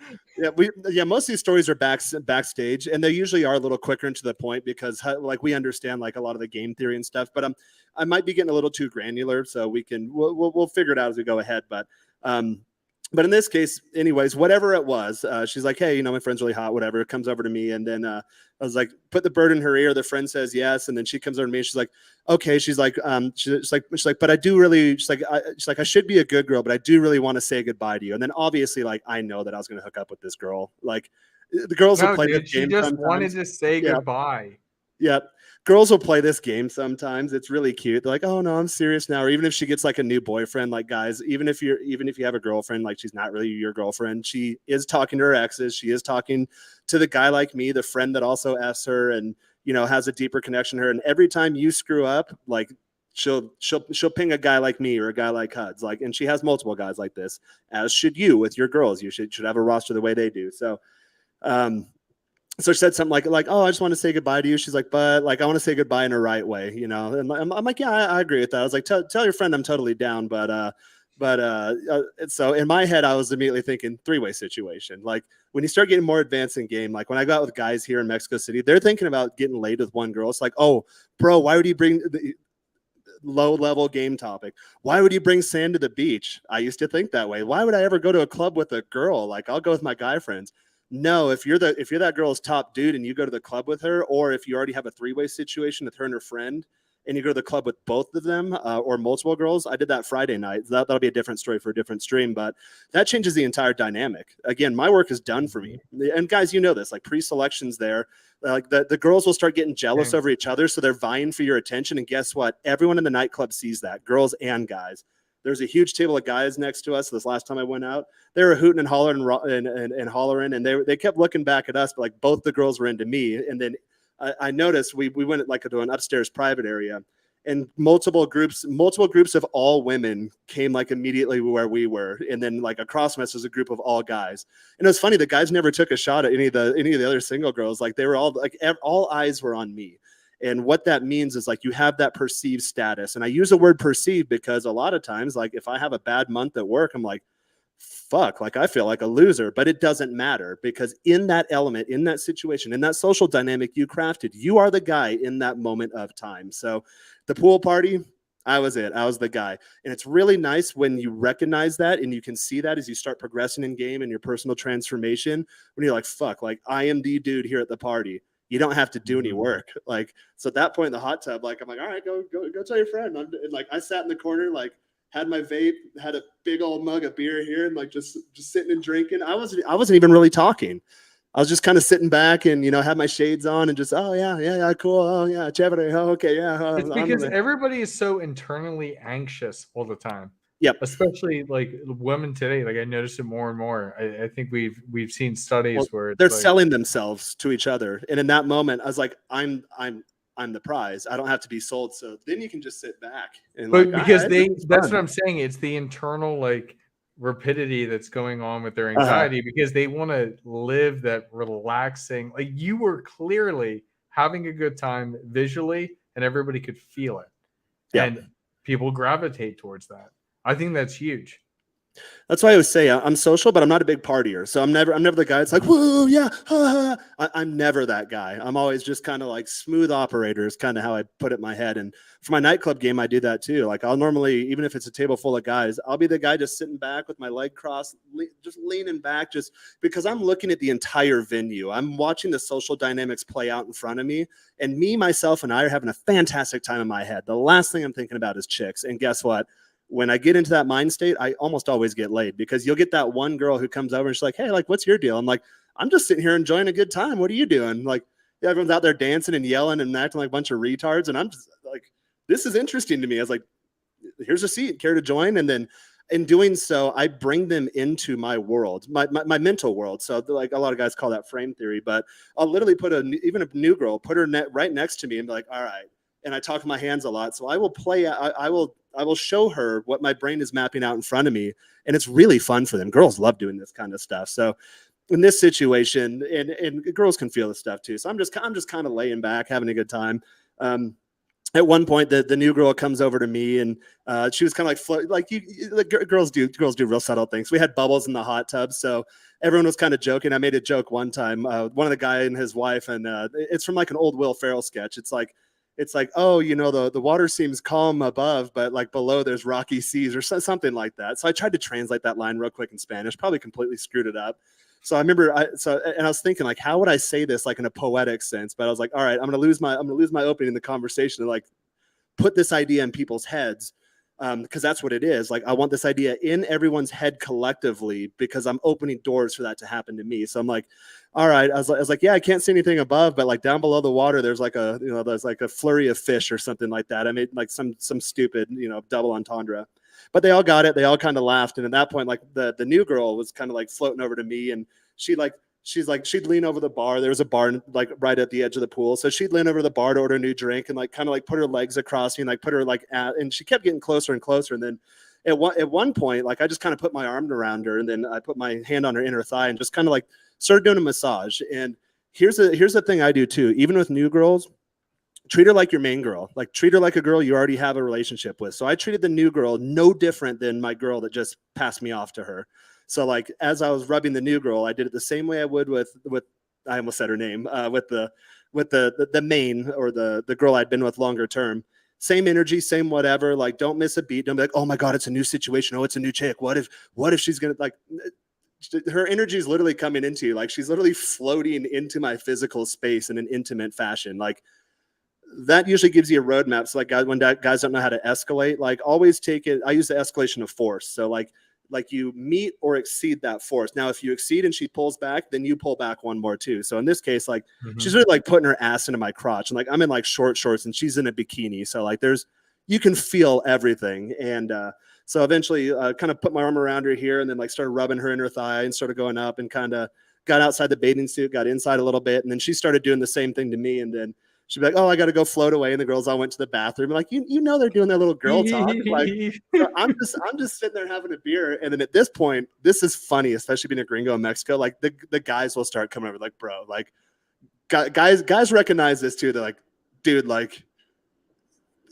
Most of these stories are backstage, and they usually are a little quicker and to the point, because like we understand like a lot of the game theory and stuff. But I might be getting a little too granular, so we'll figure it out as we go ahead. But in this case, anyways, whatever it was, she's like, hey, my friend's really hot, whatever. It comes over to me. And then I was like, put the bird in her ear. The friend says yes. And then she comes over to me and she's like, okay. She's like, but I do really, she's like, I should be a good girl, but I do really want to say goodbye to you. And then obviously, like, I know that I was going to hook up with this girl. Like, the girls will play this game. She just wanted to say goodbye. Yep. Girls will play this game sometimes. It's really cute. They're like, oh no, I'm serious now. Or even if she gets like a new boyfriend, like guys, even if you have a girlfriend, like she's not really your girlfriend, she is talking to her exes. She is talking to the guy like me, the friend that also asks her and has a deeper connection to her. And every time you screw up, like she'll ping a guy like me or a guy like Huds. Like, and she has multiple guys like this, as should you with your girls. You should have a roster the way they do. So so she said something like, oh, I just want to say goodbye to you. She's like, but like, I want to say goodbye in a right way, And I'm like, yeah, I agree with that. I was like, tell your friend I'm totally down. So in my head, I was immediately thinking three-way situation. Like when you start getting more advanced in game, like when I go out with guys here in Mexico City, they're thinking about getting laid with one girl. It's like, oh, bro, why would you bring the low-level game topic? Why would you bring sand to the beach? I used to think that way. Why would I ever go to a club with a girl? Like I'll go with my guy friends. No, if you're that girl's top dude and you go to the club with her, or if you already have a three-way situation with her and her friend and you go to the club with both of them or multiple girls, I did that Friday night. That'll be a different story for a different stream, but that changes the entire dynamic. Again, my work is done for me. And guys, this, like pre-selections there, like the girls will start getting jealous over each other. So they're vying for your attention. And guess what? Everyone in the nightclub sees that, girls and guys. There's a huge table of guys next to us. This last time I went out, they were hooting and hollering and hollering, and they kept looking back at us, but like both the girls were into me. And then I noticed we went like to an upstairs private area, and multiple groups of all women came like immediately where we were, and then like across from us was a group of all guys. And it was funny, the guys never took a shot at any of the other single girls. Like they were all like all eyes were on me. And what that means is like you have that perceived status. And I use the word perceived because a lot of times, like if I have a bad month at work, I'm like, fuck, like I feel like a loser. But it doesn't matter, because in that element, in that situation, in that social dynamic you crafted, you are the guy in that moment of time. So the pool party, I was the guy. And it's really nice when you recognize that and you can see that as you start progressing in game and your personal transformation, when you're like, fuck, like I am the dude here at the party. You don't have to do any work. Like, so at that point in the hot tub, like, I'm like, all right, go tell your friend. And like, I sat in the corner, like had my vape, had a big old mug of beer here, and like, just sitting and drinking. I wasn't even really talking. I was just kind of sitting back and, you know, had my shades on and just, oh yeah, cool. Oh yeah, chévere. Oh, okay, yeah. It's because everybody is so internally anxious all the time. Yep. Especially like women today. Like I notice it more and more. I think we've seen studies where they're like, selling themselves to each other. And in that moment, I was like, I'm the prize. I don't have to be sold. So then you can just sit back and but like, because that's fun. what I'm saying. It's the internal like rapidity that's going on with their anxiety, because they want to live that relaxing. Like you were clearly having a good time visually, and everybody could feel it. Yeah. And people gravitate towards that. I think that's huge. That's why I always say I'm social, but I'm not a big partier. So I'm never the guy that's like, whoa, yeah, ha, ha. I'm never that guy. I'm always just kind of like smooth operator is kind of how I put it in my head. And for my nightclub game, I do that too. Like I'll normally, even if it's a table full of guys, I'll be the guy just sitting back with my leg crossed, just leaning back, just because I'm looking at the entire venue. I'm watching the social dynamics play out in front of me, and me, myself, and I are having a fantastic time in my head. The last thing I'm thinking about is chicks. And guess what? When I get into that mind state, I almost always get laid, because you'll get that one girl who comes over and she's like, hey, like, what's your deal? I'm like, I'm just sitting here enjoying a good time. What are you doing? Like, yeah, everyone's out there dancing and yelling and acting like a bunch of retards. And I'm just like, this is interesting to me. I was like, here's a seat, care to join? And then in doing so, I bring them into my world, my mental world. So like a lot of guys call that frame theory, but I'll literally put even a new girl, put her right next to me and be like, all right. And I talk with my hands a lot. So I will play, I will show her what my brain is mapping out in front of me. And it's really fun for them. Girls love doing this kind of stuff. So in this situation, and girls can feel this stuff too. So I'm just kind of laying back, having a good time. At one point, the new girl comes over to me, and she was kind of girls do real subtle things. We had bubbles in the hot tub, so everyone was kind of joking. I made a joke one time. One of the guy and his wife, and it's from like an old Will Ferrell sketch. It's like, oh, you know, the water seems calm above, but like below there's rocky seas or something like that. So I tried to translate that line real quick in Spanish, probably completely screwed it up. So I remember, I was thinking like, how would I say this like in a poetic sense? But I was like, all right, I'm gonna lose my opening in the conversation and like put this idea in people's heads, because that's what it is. Like I want this idea in everyone's head collectively, because I'm opening doors for that to happen to me. So I'm like, all right, I was like, yeah, I can't see anything above, but like down below the water, there's like a flurry of fish or something like that. I made like some stupid, double entendre, but they all got it. They all kind of laughed. And at that point, like the new girl was kind of like floating over to me, and she'd lean over the bar. There was a bar like right at the edge of the pool. So she'd lean over the bar to order a new drink and like kind of like put her legs across me and like put her like and she kept getting closer and closer. And then at one point, like I just kind of put my arm around her, and then I put my hand on her inner thigh and just kind of like started doing a massage. And here's the thing I do too, even with new girls, treat her like your main girl. Like treat her like a girl you already have a relationship with. So I treated the new girl no different than my girl that just passed me off to her. So like as I was rubbing the new girl, I did it the same way I would with I almost said her name, with the main, or the girl I'd been with longer term. Same energy, same whatever. Like don't miss a beat. Don't be like, oh my God, it's a new situation. Oh, it's a new chick. What if she's gonna like? Her energy is literally coming into you. Like she's literally floating into my physical space in an intimate fashion. Like that usually gives you a roadmap. So like when guys don't know how to escalate, like always take it. I use the escalation of force. So like you meet or exceed that force. Now, if you exceed and she pulls back, then you pull back one more too. So in this case, like she's really like putting her ass into my crotch, and like I'm in like short shorts and she's in a bikini. So like you can feel everything. And So eventually, kind of put my arm around her here, and then like started rubbing her in her thigh and started going up, and kind of got outside the bathing suit, got inside a little bit, and then she started doing the same thing to me, and then she'd be like, "Oh, I got to go float away," and the girls all went to the bathroom. Like, you know, they're doing their little girl talk. Like, so I'm just sitting there having a beer, and then at this point, this is funny, especially being a gringo in Mexico. Like the guys will start coming over, like, bro, like guys recognize this too. They're like, dude, like,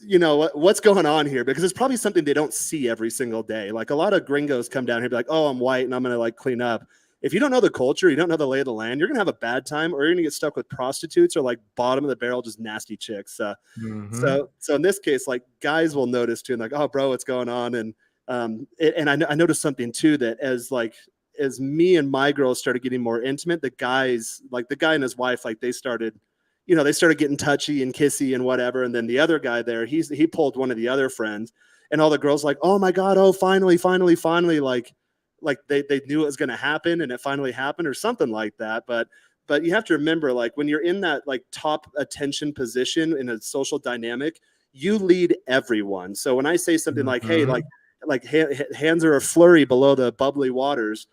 you know what's going on here, because it's probably something they don't see every single day. Like a lot of gringos come down here and be like, oh, I'm white and I'm gonna like clean up. If you don't know the culture, you don't know the lay of the land, you're gonna have a bad time, or you're gonna get stuck with prostitutes or like bottom of the barrel, just nasty chicks. So in this case, like guys will notice too, and like, oh, bro, what's going on? And I noticed something too, that as me and my girls started getting more intimate, the guys, like the guy and his wife, like they started getting touchy and kissy and whatever. And then the other guy there, he pulled one of the other friends, and all the girls like, oh my God, oh, finally, like they knew it was going to happen, and it finally happened, or something like that. But you have to remember, like when you're in that like top attention position in a social dynamic, you lead everyone. So when I say something like, hey, like hands are a flurry below the bubbly waters,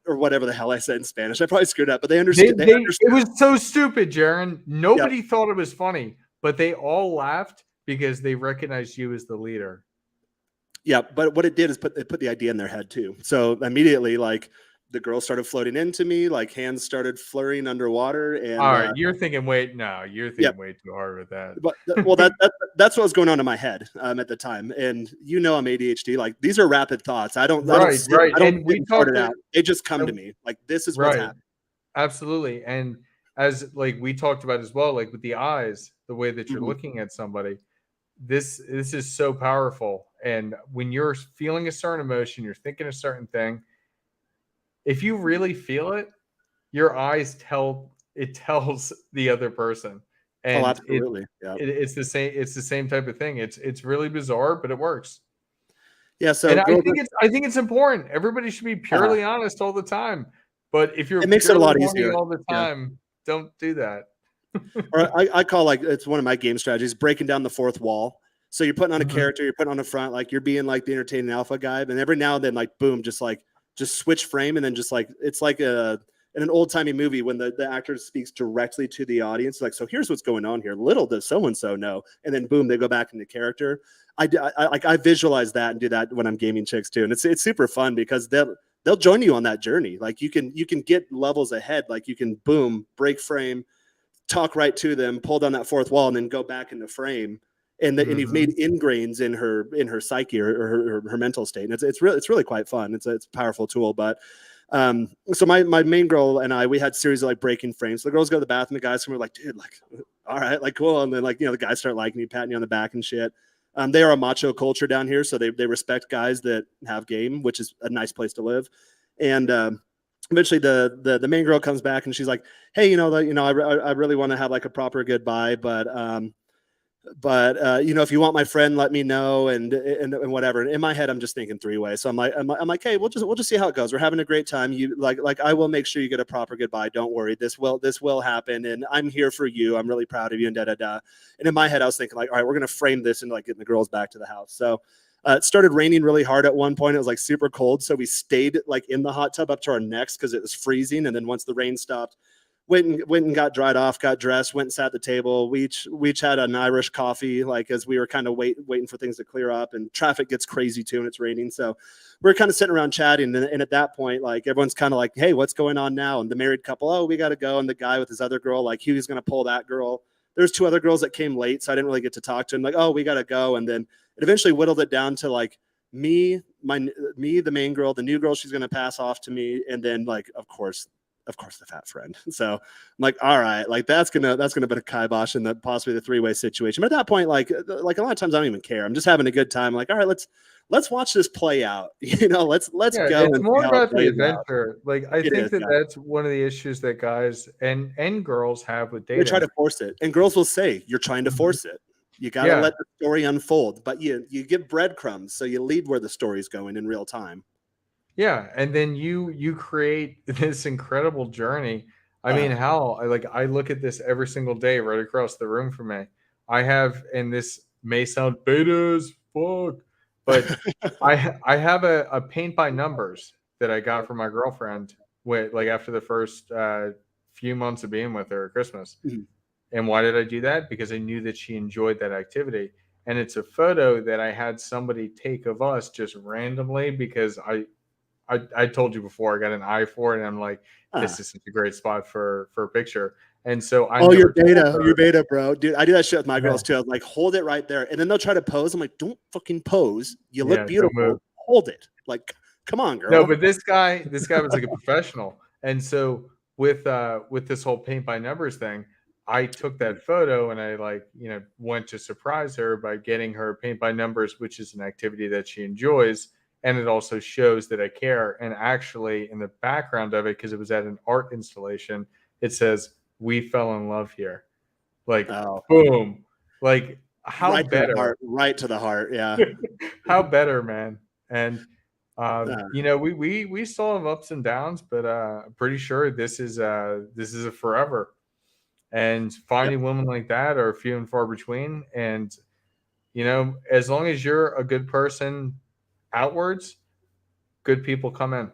or whatever the hell I said in Spanish. I probably screwed up, but they understood. It was so stupid, Jaren. Nobody thought it was funny, but they all laughed because they recognized you as the leader. Yeah, but what it did is it put the idea in their head too. So immediately, like the girls started floating into me, like hands started flurrying underwater. And all right, you're thinking way too hard with that. But well, that's what was going on in my head at the time. And you know, I'm ADHD. Like these are rapid thoughts. I don't we started out. They just come to me. Like this is what's happening. Absolutely. And as like we talked about as well, like with the eyes, the way that you're looking at somebody, this is so powerful. And when you're feeling a certain emotion, you're thinking a certain thing, if you really feel it, your eyes tells the other person. And absolutely. It's the same type of thing. It's really bizarre, but it works. Yeah. So and I think it's important. Everybody should be purely honest all the time. But if you're it makes it a lot easier all the time, don't do that. Or I call, like, it's one of my game strategies, breaking down the fourth wall. So you're putting on a character, you're putting on the front, like you're being like the entertaining alpha guy, and every now and then, like, boom, just switch frame, and then just like it's like in an old timey movie when the actor speaks directly to the audience, like, so here's what's going on here. Little does so and so know, and then boom, they go back into character. I visualize that and do that when I'm gaming chicks too, and it's super fun because they'll join you on that journey. Like you can get levels ahead. Like you can boom, break frame, talk right to them, pull down that fourth wall, and then go back into frame. And you've made ingrains in her psyche or her mental state. And it's really quite fun. It's a powerful tool. But so my main girl and I, we had a series of like breaking frames. So the girls go to the bathroom, the guys come, we're like, dude, like, all right, like cool. And then like, you know, the guys start liking you, patting you on the back and shit. They are a macho culture down here, so they respect guys that have game, which is a nice place to live. And eventually the main girl comes back and she's like, hey, I really want to have like a proper goodbye, but if you want my friend, let me know, and whatever. And in my head, I'm just thinking three-way. So I'm like, hey, we'll just see how it goes. We're having a great time. You like I will make sure you get a proper goodbye. Don't worry. This will happen. And I'm here for you. I'm really proud of you, and da. And in my head, I was thinking like, all right, we're going to frame this and like getting the girls back to the house. So it started raining really hard at one point. It was like super cold. So we stayed like in the hot tub up to our necks because it was freezing. And then once the rain stopped, went and got dried off, got dressed, went and sat at the table. We each had an Irish coffee, like as we were kind of waiting for things to clear up, and traffic gets crazy too, and it's raining. So we're kind of sitting around chatting. And at that point, like everyone's kind of like, hey, what's going on now? And the married couple, oh, we got to go. And the guy with his other girl, like he was going to pull that girl. There's two other girls that came late, so I didn't really get to talk to him. Like, oh, we got to go. And then it eventually whittled it down to like me, the main girl, the new girl she's going to pass off to me. And then like, of course, the fat friend. So I'm like, all right, like that's gonna be a kibosh in possibly the three-way situation. But at that point, like a lot of times I don't even care. I'm just having a good time. Like, all right, let's watch this play out. Let's go. It's more about the adventure. Out. Like I think that's one of the issues that guys and girls have with dating. They try to force it, and girls will say you're trying to force it. You got to let the story unfold, but you give breadcrumbs, so you lead where the story's going in real time. Yeah, and then you create this incredible journey. I mean, I look at this every single day right across the room from me. I have, and this may sound beta as fuck, But I have a paint by numbers that I got from my girlfriend like after the first few months of being with her at Christmas. Mhm. And why did I do that? Because I knew that she enjoyed that activity. And it's a photo that I had somebody take of us just randomly because I told you before I got an eye for it, and I'm like, this is such a great spot for a picture. And so I Oh, never told her. you're beta, bro. Dude, I do that shit with my Yeah. girls too. I'm like, hold it right there. And then they'll try to pose. I'm like, don't fucking pose. You look Yeah, don't beautiful. move. Hold it. Like, come on, girl. No, but this guy was like a professional. And so with this whole paint by numbers thing, I took that photo and I went to surprise her by getting her paint by numbers, which is an activity that she enjoys. And it also shows that I care. And actually in the background of it, because it was at an art installation, it says, "We fell in love here." Like, boom. Like, how right better? To the heart, right to the heart. Yeah. How better, man. And we still have ups and downs, but I'm pretty sure this is a forever. And finding women like that are few and far between. And as long as you're a good person outwards, good people come in.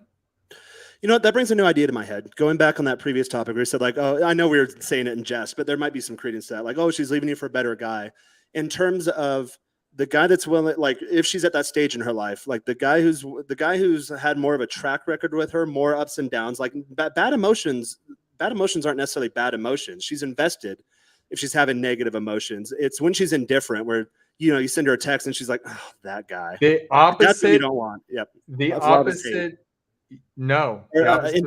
You know what? That brings a new idea to my head. Going back on that previous topic where you said, like, oh, I know we were saying it in jest, but there might be some credence to that. Like, oh, she's leaving you for a better guy. In terms of the guy that's willing, like, if she's at that stage in her life, like the guy who's had more of a track record with her, more ups and downs, like bad emotions aren't necessarily bad emotions. She's invested if she's having negative emotions. It's when she's indifferent where, you send her a text and she's like, oh, that guy. The opposite. That's what you don't want. Yep. The opposite. No. The opposite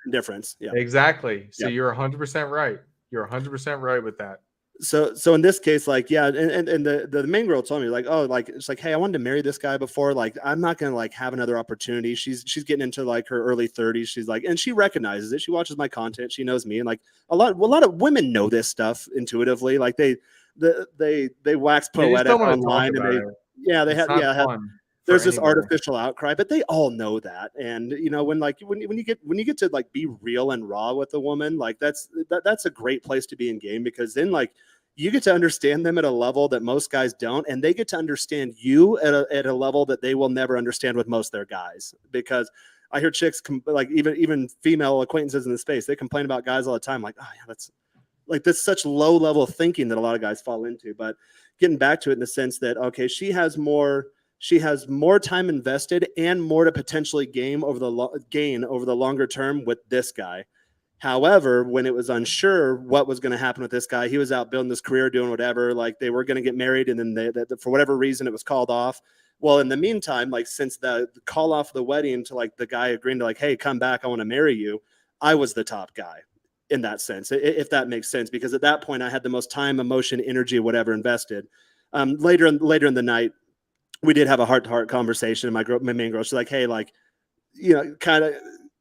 indifference. Yeah. Exactly. So Yep. you're 100% right. You're 100% right with that. So in this case, like, yeah, and the main girl told me, like, oh, like, it's like, hey, I wanted to marry this guy before, like, I'm not gonna like have another opportunity. She's getting into like her early 30s. She's like, and she recognizes it. She watches my content. She knows me, and like a lot of women know this stuff intuitively. Like they wax poetic online, and there's this artificial outcry, but they all know that. And when you get to like be real and raw with a woman, like that's a great place to be in game, because then like you get to understand them at a level that most guys don't, and they get to understand you at a level that they will never understand with most of their guys. Because I hear chicks like even female acquaintances in the space, they complain about guys all the time, like, oh yeah, that's such low level thinking that a lot of guys fall into. But getting back to it in the sense that, okay, she has more time invested and more to potentially gain over the longer term with this guy. However, when it was unsure what was going to happen with this guy, he was out building this career, doing whatever, like they were going to get married, and then for whatever reason it was called off. Well, in the meantime, like since the call off of the wedding to like the guy agreeing to like, hey, come back, I want to marry you, I was the top guy in that sense, if that makes sense, because at that point I had the most time, emotion, energy, whatever invested. Later in the night, we did have a heart-to-heart conversation. My main girl, she's like, hey, like, kind of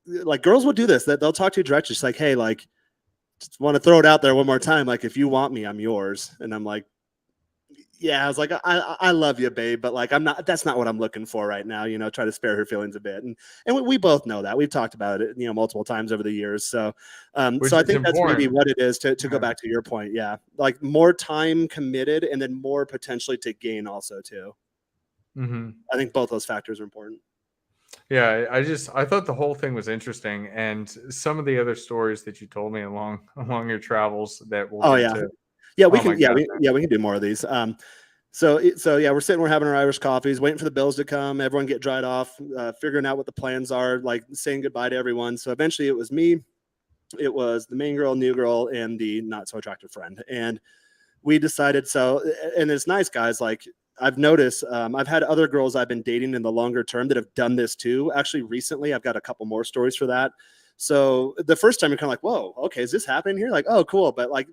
like girls will do this, that they'll talk to you directly. She's like, hey, like, just want to throw it out there one more time. Like, if you want me, I'm yours. And I'm like, yeah, I was like, I love you, babe, but like, that's not what I'm looking for right now. Try to spare her feelings a bit. And we both know that. We've talked about it, multiple times over the years. So, so I think that's maybe what it is to go back to your point. Yeah. Like more time committed, and then more potentially to gain also too. Mm-hmm. I think both those factors are important. Yeah, I thought the whole thing was interesting, and some of the other stories that you told me along your travels that we'll get to. Yeah, we can do more of these. So yeah, we're having our Irish coffees, waiting for the bills to come, everyone get dried off, figuring out what the plans are, like saying goodbye to everyone. So eventually it was me, it was the main girl, new girl, and the not so attractive friend. And we decided, and it's nice, guys, like I've noticed, I've had other girls I've been dating in the longer term that have done this too. Actually, recently, I've got a couple more stories for that. So the first time you're kind of like, whoa, okay, is this happening here? Like, oh, cool. But like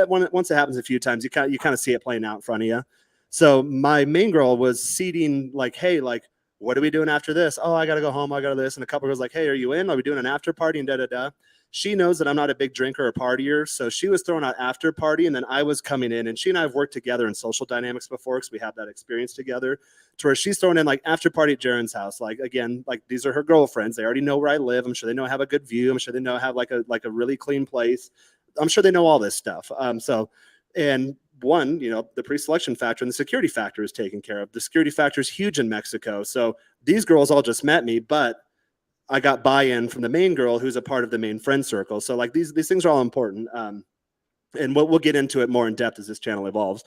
once it happens a few times, you kind of see it playing out in front of you. So my main girl was seeding like, hey, like, what are we doing after this? Oh, I got to go home. I got to this. And a couple girls like, hey, are you in? Are we doing an after party? And da-da-da. She knows that I'm not a big drinker or partier. So she was throwing out after party, and then I was coming in, and she and I have worked together in social dynamics before because we have that experience together, to where she's throwing in like after party at Jaren's house. Like, again, like these are her girlfriends. They already know where I live. I'm sure they know I have a good view. I'm sure they know I have like a really clean place. I'm sure they know all this stuff. And one, the pre-selection factor and the security factor is taken care of. The security factor is huge in Mexico. So these girls all just met me, but I got buy-in from the main girl who's a part of the main friend circle. So like these things are all important. And we'll get into it more in depth as this channel evolves.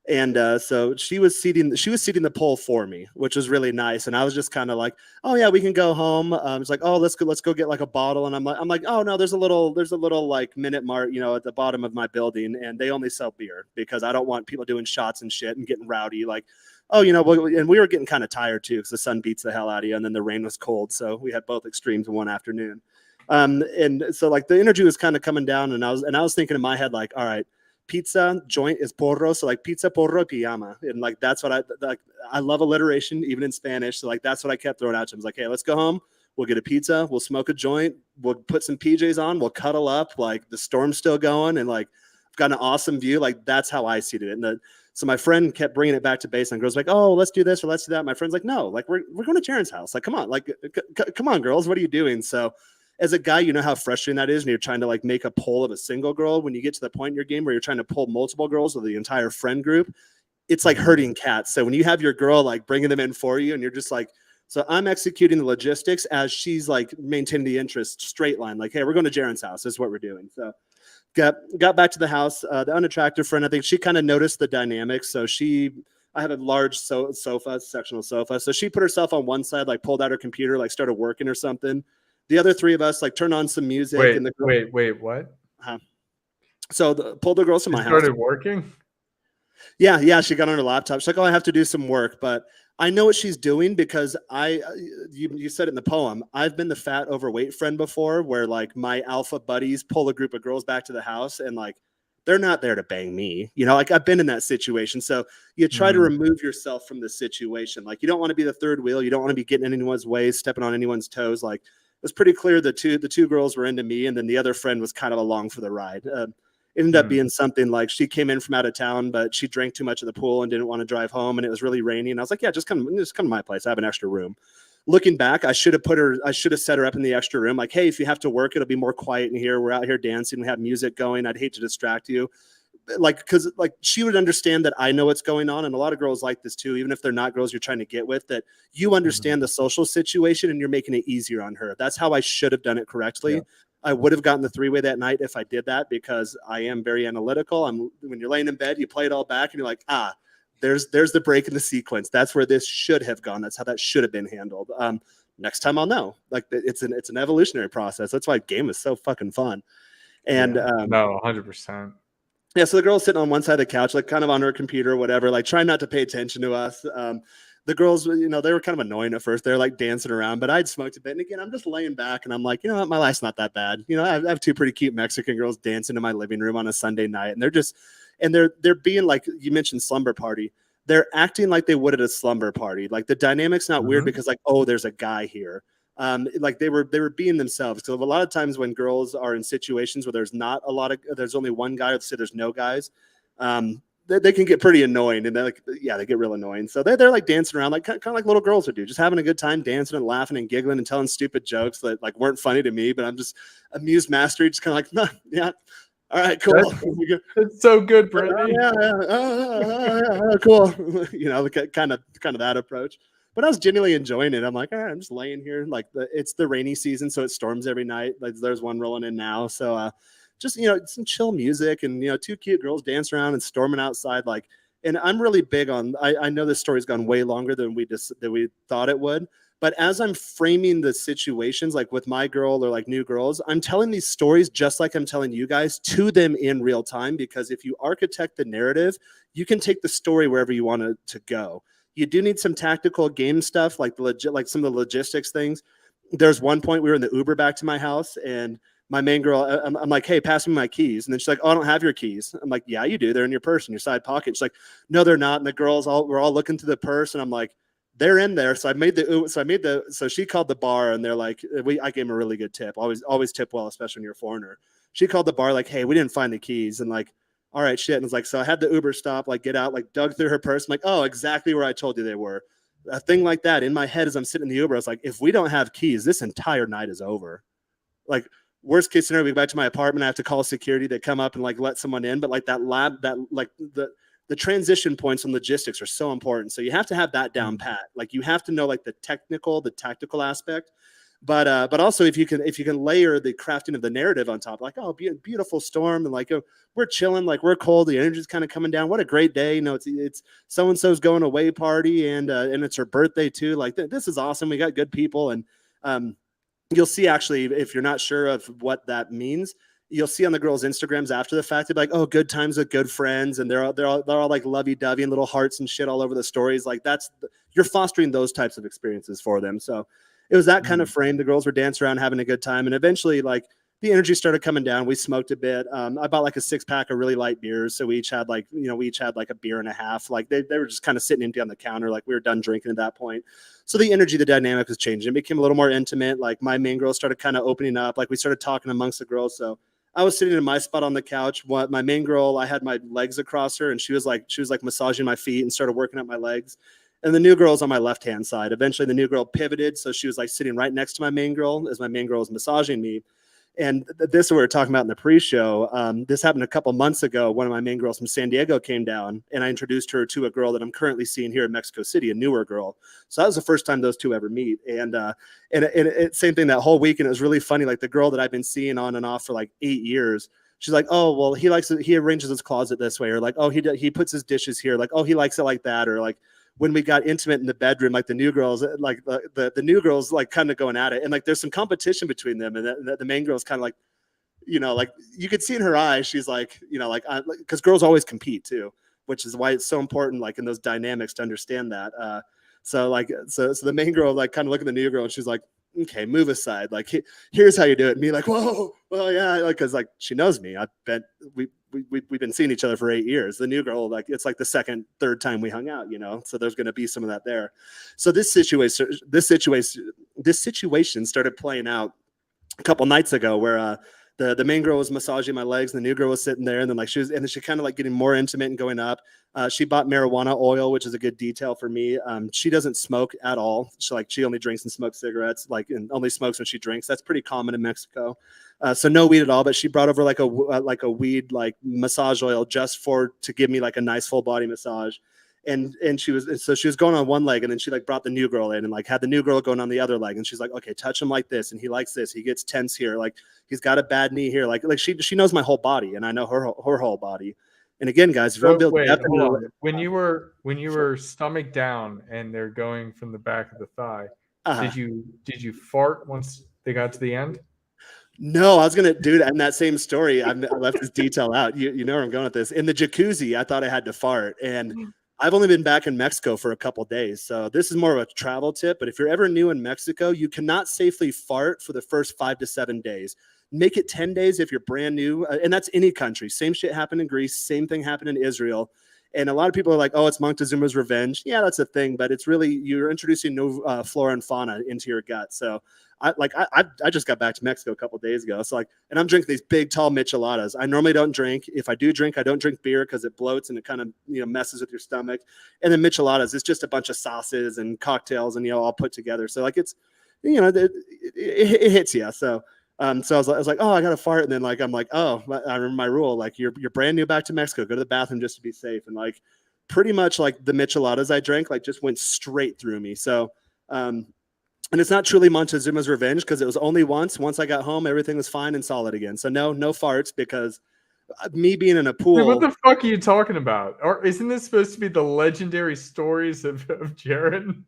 And so she was seating the pole for me, which was really nice. And I was just kind of like, oh yeah, we can go home. It's like, oh, let's go get like a bottle. And I'm like, oh no, there's a little like Minute Mart, at the bottom of my building, and they only sell beer because I don't want people doing shots and shit and getting rowdy. Like, oh, and we were getting kind of tired too because the sun beats the hell out of you, and then the rain was cold, so we had both extremes in one afternoon. And so like the energy was kind of coming down, and I was thinking in my head like, all right, pizza joint is porro, so like pizza, porro, pijama, and like that's what I love alliteration even in Spanish, so like that's what I kept throwing out to him. I was like, hey, let's go home, we'll get a pizza, we'll smoke a joint, we'll put some PJs on, we'll cuddle up, like the storm's still going, and like I've got an awesome view. Like that's how I see it. And so my friend kept bringing it back to baseline. Girls like, oh, let's do this or let's do that. My friend's like, no, like we're going to Jaren's house. Like, come on, like come on, girls, what are you doing? So as a guy, you know how frustrating that is when you're trying to like make a poll of a single girl. When you get to the point in your game where you're trying to pull multiple girls or the entire friend group, it's like herding cats. So when you have your girl like bringing them in for you, and you're just like, so I'm executing the logistics as she's like maintaining the interest straight line. Like, hey, we're going to Jaren's house. This is what we're doing. So got back to the house. The unattractive friend, I think she kind of noticed the dynamics. So I have a large sectional sofa. So she put herself on one side, like pulled out her computer, like started working or something. The other three of us like turned on some music. Wait, what? So pulled the girls to my house. Started working? Yeah. She got on her laptop. She's like, oh, I have to do some work. But I know what she's doing because you said it in the poem. I've been the fat, overweight friend before where like my alpha buddies pull a group of girls back to the house and like they're not there to bang me. Like I've been in that situation. So you try to remove yourself from the situation. Like you don't want to be the third wheel. You don't want to be getting in anyone's way, stepping on anyone's toes. Like it was pretty clear the two girls were into me, and then the other friend was kind of along for the ride. It ended up being something like she came in from out of town, but she drank too much of the pool and didn't want to drive home, and it was really rainy. And I was like, yeah, just come to my place. I have an extra room. Looking back, I should have set her up in the extra room. Like, hey, if you have to work, it'll be more quiet in here. We're out here dancing. We have music going. I'd hate to distract you. Because she would understand that I know what's going on. And a lot of girls like this too, even if they're not girls you're trying to get with, that you understand the social situation and you're making it easier on her. That's how I should have done it correctly. Yeah. I would have gotten the three-way that night if I did that, because I am very analytical. When you're laying in bed, you play it all back and you're like, there's the break in the sequence. That's where this should have gone. That's how that should have been handled. Next time I'll know. Like it's an evolutionary process. That's why game is so fucking fun. And no, 100%. Yeah, so the girl's sitting on one side of the couch, like kind of on her computer or whatever, like trying not to pay attention to us. The girls, they were kind of annoying at first. They're like dancing around, but I'd smoked a bit. And again, I'm just laying back and I'm like, you know what, my life's not that bad. I have two pretty cute Mexican girls dancing in my living room on a Sunday night. And they're being like, you mentioned slumber party. They're acting like they would at a slumber party. Like the dynamic's not weird because like, oh, there's a guy here. Like they were being themselves. So a lot of times when girls are in situations where there's only one guy, or say there's no guys, they can get pretty annoying, and they get real annoying. So they're like dancing around, like kind of like little girls would do, just having a good time, dancing and laughing and giggling and telling stupid jokes that like weren't funny to me, but I'm just amused mastery, just kind of like, nah, yeah. All right, cool. It's so good, Brittany. Cool. Kind of that approach. But I was genuinely enjoying it. I'm like, all right, I'm just laying here. Like it's the rainy season, so it storms every night. Like there's one rolling in now. So just some chill music and two cute girls dancing around and storming outside. Like, and I'm really big on. I know this story's gone way longer than we thought it would. But as I'm framing the situations, like with my girl or like new girls, I'm telling these stories just like I'm telling you guys to them in real time. Because if you architect the narrative, you can take the story wherever you want it to go. You do need some tactical game stuff, like some of the logistics things. There's one point we were in the Uber back to my house, and my main girl, I'm like, hey, pass me my keys. And then she's like, oh, I don't have your keys. I'm like, yeah, you do. They're in your purse, in your side pocket. She's like, no, they're not. And the girls we're all looking through the purse, and I'm like, they're in there. So she called the bar, and they're like, I gave them a really good tip. Always tip well, especially when you're a foreigner. She called the bar like, hey, we didn't find the keys. And like, all right, shit. And it's like, so I had the Uber stop, like get out, like dug through her purse. I'm like, oh, exactly where I told you they were. A thing like that in my head as I'm sitting in the Uber, I was like, if we don't have keys, this entire night is over. Like worst case scenario, we go back to my apartment. I have to call security to come up and like let someone in. But like that lab, that like the transition points and logistics are so important. So you have to have that down pat. Like you have to know like the tactical aspect. But also if you can layer the crafting of the narrative on top, like, oh, beautiful storm, and like, oh, we're chilling, like we're cold, the energy's kind of coming down. What a great day, you know. It's so and so's going away party, and it's her birthday too. Like this is awesome. We got good people, and you'll see actually if you're not sure of what that means. You'll see on the girls' Instagrams after the fact, they're like, "Oh, good times with good friends," and they're all like lovey-dovey and little hearts and shit all over the stories. Like you're fostering those types of experiences for them. So it was that kind of frame. The girls were dancing around, having a good time, and eventually, like the energy started coming down. We smoked a bit. I bought like a 6-pack of really light beers, so we each had like a beer and a half. Like they were just kind of sitting empty on the counter, like we were done drinking at that point. So the energy, the dynamic was changing. It became a little more intimate. Like my main girl started kind of opening up. Like we started talking amongst the girls. So I was sitting in my spot on the couch. My main girl, I had my legs across her, and she was like massaging my feet and started working up my legs. And the new girl's on my left-hand side. Eventually, the new girl pivoted, so she was like sitting right next to my main girl as my main girl was massaging me. And this is what we were talking about in the pre-show. This happened a couple months ago. One of my main girls from San Diego came down, and I introduced her to a girl that I'm currently seeing here in Mexico City, a newer girl. So that was the first time those two ever meet. And same thing that whole week. And it was really funny. Like the girl that I've been seeing on and off for like 8 years, she's like, oh, well, he arranges his closet this way, or like, oh, he puts his dishes here, like, oh, he likes it like that, or like when we got intimate in the bedroom, like the new girls, like the new girls, like kind of going at it, and like there's some competition between them, and the main girl's kind of like, you know, like you could see in her eyes, she's like, you know, like because girls always compete too, which is why it's so important, like in those dynamics, to understand that. So the main girl like kind of look at the new girl, and she's like, okay, move aside. Like here's how you do it. And me like, whoa, well, yeah, like because like she knows me. I bet we've been seeing each other for 8 years. The new girl, like it's like the second, third time we hung out, you know. So there's going to be some of that there. So this situation started playing out a couple nights ago, where the main girl was massaging my legs, and the new girl was sitting there, and then she kind of like getting more intimate and going up. She bought marijuana oil, which is a good detail for me. She doesn't smoke at all. She only drinks and smokes cigarettes, like, and only smokes when she drinks. That's pretty common in Mexico. So no weed at all, but she brought over like a weed, like massage oil just to give me like a nice full body massage. And she was going on one leg, and then she like brought the new girl in and like had the new girl going on the other leg. And she's like, okay, touch him like this. And he likes this. He gets tense here. Like he's got a bad knee here. Like she knows my whole body, and I know her whole body. And again, guys, if you want to build depth, when you were stomach down and they're going from the back of the thigh, did you fart once they got to the end? No, I was gonna do that in that same story. I left this detail out. You know where I'm going with this. In the jacuzzi, I thought I had to fart, and I've only been back in Mexico for a couple of days, so this is more of a travel tip. But if you're ever new in Mexico, you cannot safely fart for the first 5 to 7 days. Make it 10 days if you're brand new, and that's any country. Same shit happened in Greece. Same thing happened in Israel. And a lot of people are like, oh, it's Montezuma's revenge. Yeah, that's a thing, but it's really you're introducing new flora and fauna into your gut. So I just got back to Mexico a couple of days ago. So like, and I'm drinking these big, tall micheladas. I normally don't drink. If I do drink, I don't drink beer because it bloats and it kind of, you know, messes with your stomach. And then micheladas, it's just a bunch of sauces and cocktails and, you know, all put together. So like it's, you know, it hits you. So I was like, oh, I got to fart. And then like, I'm like, oh, I remember my rule. Like you're brand new back to Mexico, go to the bathroom just to be safe. And like, pretty much like the micheladas I drank, like just went straight through me. So, and it's not truly Montezuma's revenge because it was only once. Once I got home, everything was fine and solid again. So no farts because me being in a pool. Dude, what the fuck are you talking about? Or isn't this supposed to be the legendary stories of Jaren?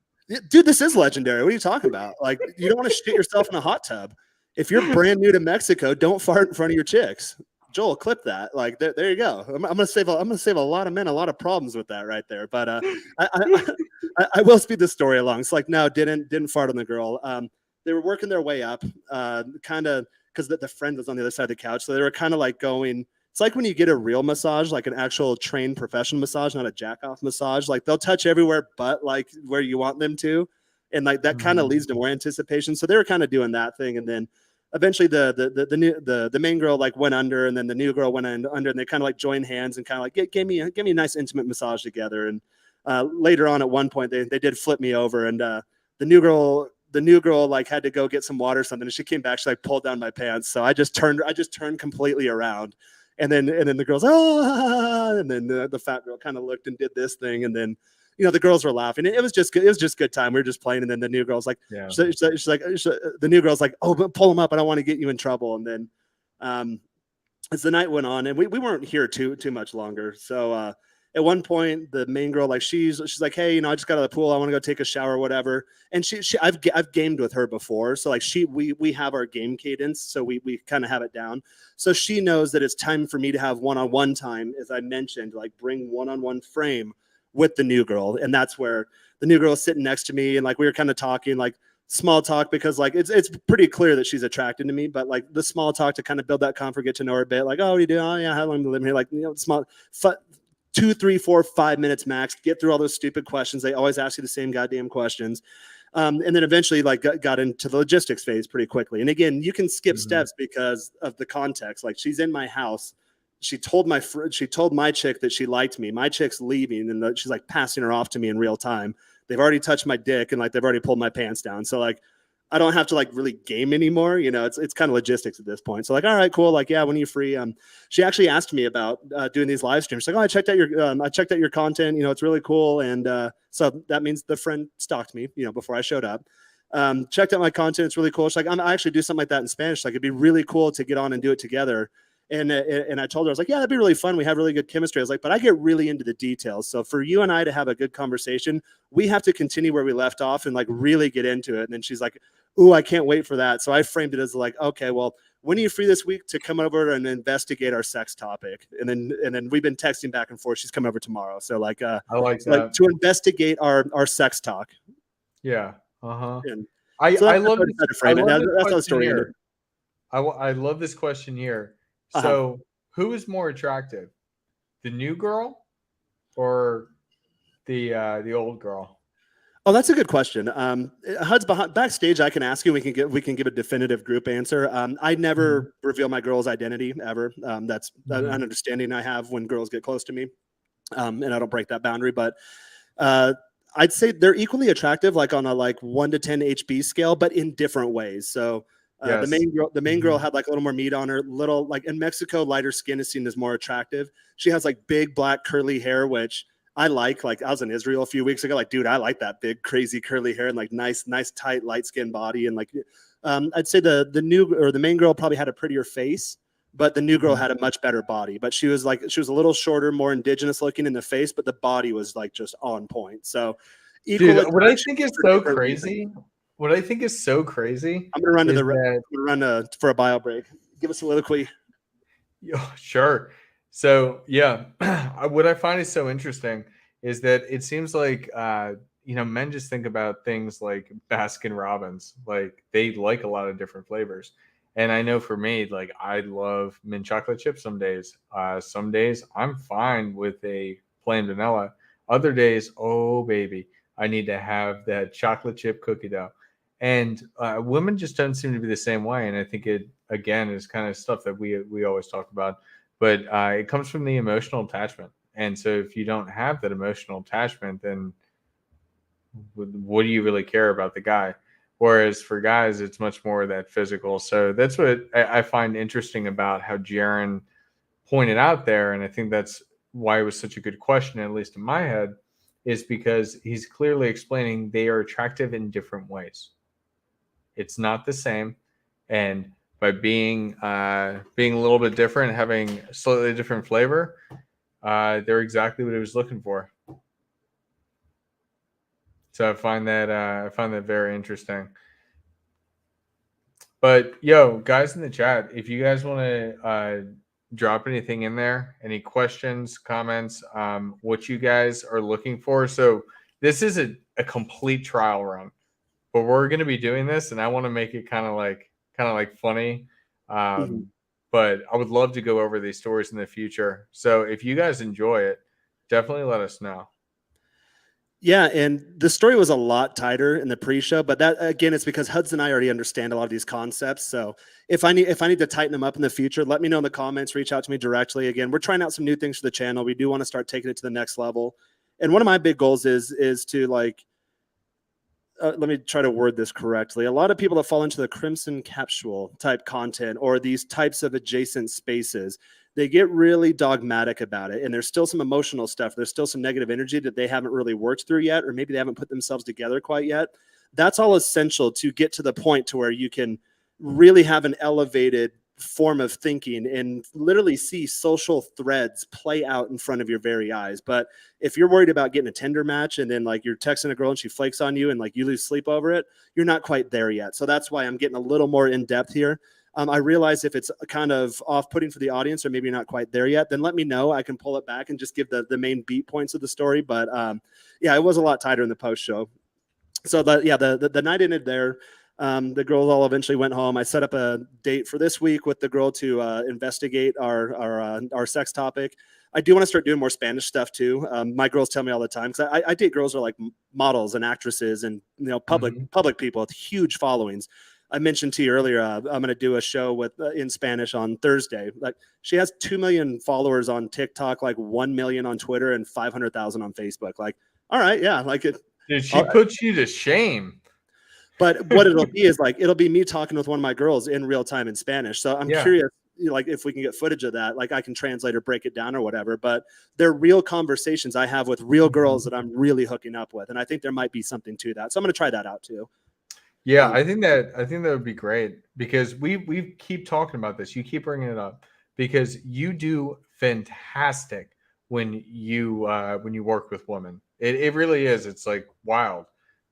Dude, this is legendary. What are you talking about? Like, you don't want to shit yourself in a hot tub. If you're brand new to Mexico, don't fart in front of your chicks. Joel, clip that. Like, there you go. I'm gonna save a lot of men a lot of problems with that right there. But I will speed the story along. It's like, no, didn't fart on the girl. They were working their way up, kind of because the friend was on the other side of the couch, so they were kind of like going. It's like when you get a real massage, like an actual trained professional massage, not a jack off massage. Like they'll touch everywhere but like where you want them to, and like that kind of leads to more anticipation. So they were kind of doing that thing, and then eventually the main girl like went under, and then the new girl went under, and they kind of like joined hands and kind of like gave me a nice intimate massage together. And later on, at one point, they did flip me over, and the new girl the new girl like had to go get some water or something, and she came back. She like pulled down my pants, so I just turned completely around, and then the girls and then the fat girl kind of looked and did this thing, and then the girls were laughing. It was just good. It was just good time. We were just playing, and then the new girl's like, the new girl's like, oh, but pull them up. I don't want to get you in trouble. And then as the night went on, and we weren't here too much longer, so. At one point, the main girl, like she's like, hey, I just got out of the pool. I want to go take a shower or whatever. And I've gamed with her before. So like we have our game cadence. So we kind of have it down. So she knows that it's time for me to have one-on-one time, as I mentioned, like bring one-on-one frame with the new girl. And that's where the new girl is sitting next to me. And like, we were kind of talking like small talk, because like, it's pretty clear that she's attracted to me, but like the small talk to kind of build that comfort, get to know her a bit. Like, oh, what are you doing? Oh yeah. How long have you lived here? Like, small 2, 3, 4, 5 minutes max, get through all those stupid questions. They always ask you the same goddamn questions. And then eventually like got into the logistics phase pretty quickly. And again, you can skip steps because of the context. Like, she's in my house. She told my chick that she liked me. My chick's leaving, and she's like passing her off to me in real time. They've already touched my dick, and like they've already pulled my pants down. So like, I don't have to like really game anymore. It's kind of logistics at this point. So like, all right, cool. Like, yeah, when are you free? She actually asked me about doing these live streams. She's like, oh, I checked out your content. It's really cool. And so that means the friend stalked me, before I showed up. Checked out my content. It's really cool. She's like, I actually do something like that in Spanish. Like, it'd be really cool to get on and do it together. And I told her, I was like, yeah, that'd be really fun. We have really good chemistry. I was like, but I get really into the details. So for you and I to have a good conversation, we have to continue where we left off and like really get into it. And then she's like, ooh, I can't wait for that. So I framed it as like, okay, well, when are you free this week to come over and investigate our sex topic? And then we've been texting back and forth. She's coming over tomorrow. So like, I like that. Like to investigate our sex talk. Yeah. Uh-huh. I love this. That's how the story ended. I love this question here. So who is more attractive, the new girl or the old girl? Oh, that's a good question. HUD's backstage. I can ask you. We can give a definitive group answer. I never reveal my girl's identity ever. That's an understanding I have when girls get close to me, and I don't break that boundary. But I'd say they're equally attractive, like on a 1 to 10 HB scale, but in different ways. So. Yes. The main girl had like a little more meat on her. Little like in Mexico, lighter skin is seen as more attractive. She has like big black curly hair, which I like. Like, I was in Israel a few weeks ago. Like, dude, I like that big crazy curly hair and like nice tight light skin body. And like, I'd say the main girl probably had a prettier face, but the new girl had a much better body. But she was a little shorter, more indigenous looking in the face, but the body was like just on point. So, dude, what I think is so crazy. What I think is so crazy. I'm gonna run for a bio break. Give us a soliloquy. Sure. So yeah, what I find is so interesting is that it seems like men just think about things like Baskin Robbins. Like, they like a lot of different flavors. And I know for me, like, I love mint chocolate chips some days. Some days I'm fine with a plain vanilla. Other days, oh baby, I need to have that chocolate chip cookie dough. And women just don't seem to be the same way. And I think it, again, is kind of stuff that we always talk about. But it comes from the emotional attachment. And so if you don't have that emotional attachment, then what do you really care about the guy? Whereas for guys, it's much more that physical. So that's what I find interesting about how Jaren pointed out there. And I think that's why it was such a good question, at least in my head, is because he's clearly explaining they are attractive in different ways. It's not the same, and by being a little bit different, having a slightly different flavor, they're exactly what he was looking for. So I find that very interesting. But yo, guys in the chat, if you guys want to drop anything in there, any questions, comments, what you guys are looking for. So this is a complete trial run. But we're going to be doing this, and I want to make it kind of like funny. But I would love to go over these stories in the future. So if you guys enjoy it, definitely let us know. Yeah, and the story was a lot tighter in the pre-show, but that, again, it's because Hudson and I already understand a lot of these concepts. So if I need to tighten them up in the future, let me know in the comments. Reach out to me directly. Again, we're trying out some new things for the channel. We do want to start taking it to the next level. And one of my big goals is to like. let me try to word this correctly. A lot of people that fall into the crimson capsule type content or these types of adjacent spaces, they get really dogmatic about it. And there's still some emotional stuff. There's still some negative energy that they haven't really worked through yet, or maybe they haven't put themselves together quite yet. That's all essential to get to the point to where you can really have an elevated form of thinking and literally see social threads play out in front of your very eyes. But if you're worried about getting a Tinder match and then like you're texting a girl and she flakes on you and like you lose sleep over it, you're not quite there yet. So that's why I'm getting a little more in depth here. I realize if it's kind of off-putting for the audience or maybe you're not quite there yet, then let me know. I can pull it back and just give the main beat points of the story. But yeah, it was a lot tighter in the post show. So the night ended there. The girls all eventually went home. I set up a date for this week with the girl to investigate our sex topic. I do want to start doing more Spanish stuff too. My girls tell me all the time, because I date girls who are like models and actresses and public people with huge followings. I mentioned to you earlier, I'm going to do a show with in Spanish on Thursday. Like, she has 2 million followers on TikTok, like 1 million on Twitter, and 500,000 on Facebook. Like, all right, yeah, like it. Dude, she puts you to shame. But what it'll be is like, it'll be me talking with one of my girls in real time in Spanish. So I'm curious, like if we can get footage of that, like I can translate or break it down or whatever. But they're real conversations I have with real girls that I'm really hooking up with. And I think there might be something to that. So I'm going to try that out too. Yeah, I think that would be great, because we keep talking about this. You keep bringing it up because you do fantastic when you work with women. It really is. It's like wild.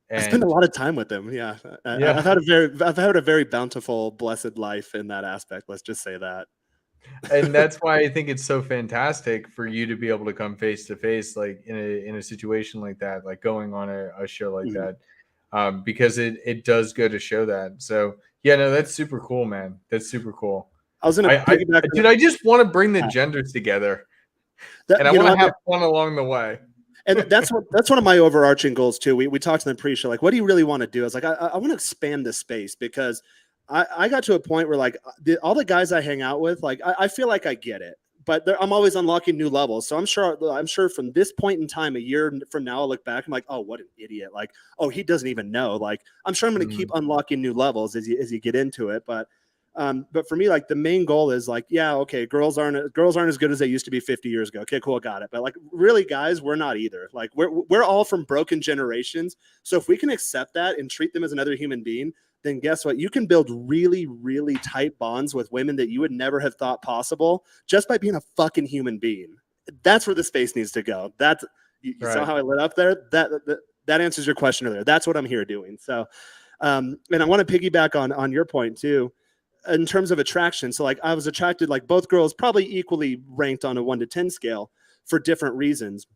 And I spend a lot of time with them. Yeah. I've had a very bountiful, blessed life in that aspect. Let's just say that. And that's why I think it's so fantastic for you to be able to come face to face, like in a situation like that, like going on a show like that. Because it does go to show that. So yeah, no, that's super cool, man. That's super cool. I was gonna piggyback. Dude, I just want to bring the genders together, and I want to have fun along the way. And that's one of my overarching goals too. We talked in the pre-show, like, what do you really want to do? I was like, I want to expand the space, because I got to a point where like all the guys I hang out with, like I feel like I get it, but I'm always unlocking new levels. So I'm sure from this point in time, a year from now, I'll look back and I'm like, oh, what an idiot! Like, oh, he doesn't even know. Like, I'm sure I'm going to keep unlocking new levels as you get into it, but for me, like the main goal is like, yeah, okay, girls aren't as good as they used to be 50 years ago. Okay, cool, got it. But like, really, guys, we're not either. Like, we're all from broken generations. So if we can accept that and treat them as another human being, then guess what? You can build really, really tight bonds with women that you would never have thought possible just by being a fucking human being. That's where the space needs to go. That's you right. Saw how I lit up there. That answers your question earlier. That's what I'm here doing. So, and I want to piggyback on your point too. In terms of attraction, so like I was attracted, like both girls probably equally ranked on a 1 to 10 scale for different reasons.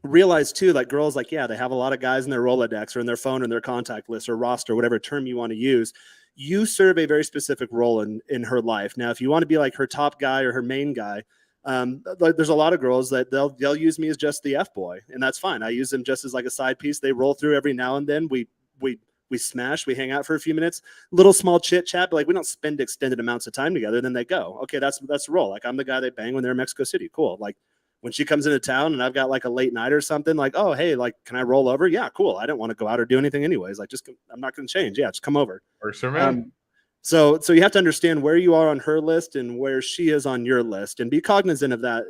Realize too, like girls, like, yeah, they have a lot of guys in their Rolodex or in their phone or in their contact list or roster, whatever term you want to use. You serve a very specific role in her life. Now, if you want to be like her top guy or her main guy, like there's a lot of girls that they'll use me as just the F boy, and that's fine. I use them just as like a side piece. They roll through every now and then. We smash, we hang out for a few minutes, little small chit chat, but like we don't spend extended amounts of time together. Then they go, okay, that's the role. Like I'm the guy they bang when they're in Mexico City. Cool. Like when she comes into town and I've got like a late night or something, like, oh, hey, like, can I roll over? Yeah, cool. I don't want to go out or do anything anyways. Like, I'm not going to change. Yeah, just come over. Works for me. So you have to understand where you are on her list and where she is on your list, and be cognizant of that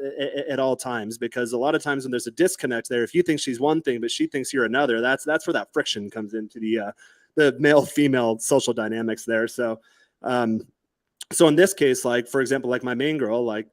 at all times, because a lot of times when there's a disconnect there, if you think she's one thing but she thinks you're another, that's where that friction comes into the male-female social dynamics there. So so in this case, like for example, like my main girl, like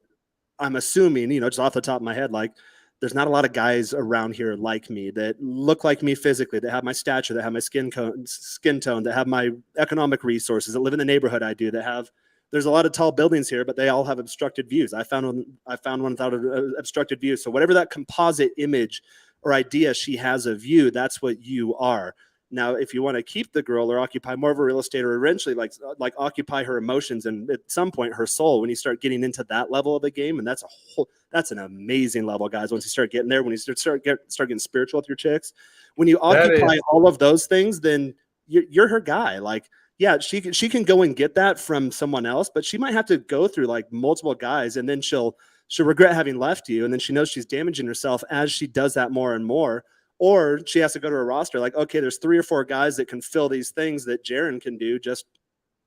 I'm assuming, just off the top of my head, like there's not a lot of guys around here like me that look like me physically, that have my stature, that have my skin tone, that have my economic resources, that live in the neighborhood I do, there's a lot of tall buildings here, but they all have obstructed views. I found one without obstructed views. So whatever that composite image or idea she has of you, that's what you are. Now, if you want to keep the girl or occupy more of a real estate, or eventually like occupy her emotions and at some point her soul, when you start getting into that level of the game, and that's an amazing level, guys. Once you start getting there, when you start getting spiritual with your chicks, when you occupy all of those things, then you're her guy. Like, yeah, she can go and get that from someone else, but she might have to go through like multiple guys, and then she'll regret having left you, and then she knows she's damaging herself as she does that more and more. Or she has to go to a roster like, okay, there's 3 or 4 guys that can fill these things that Jaren can do just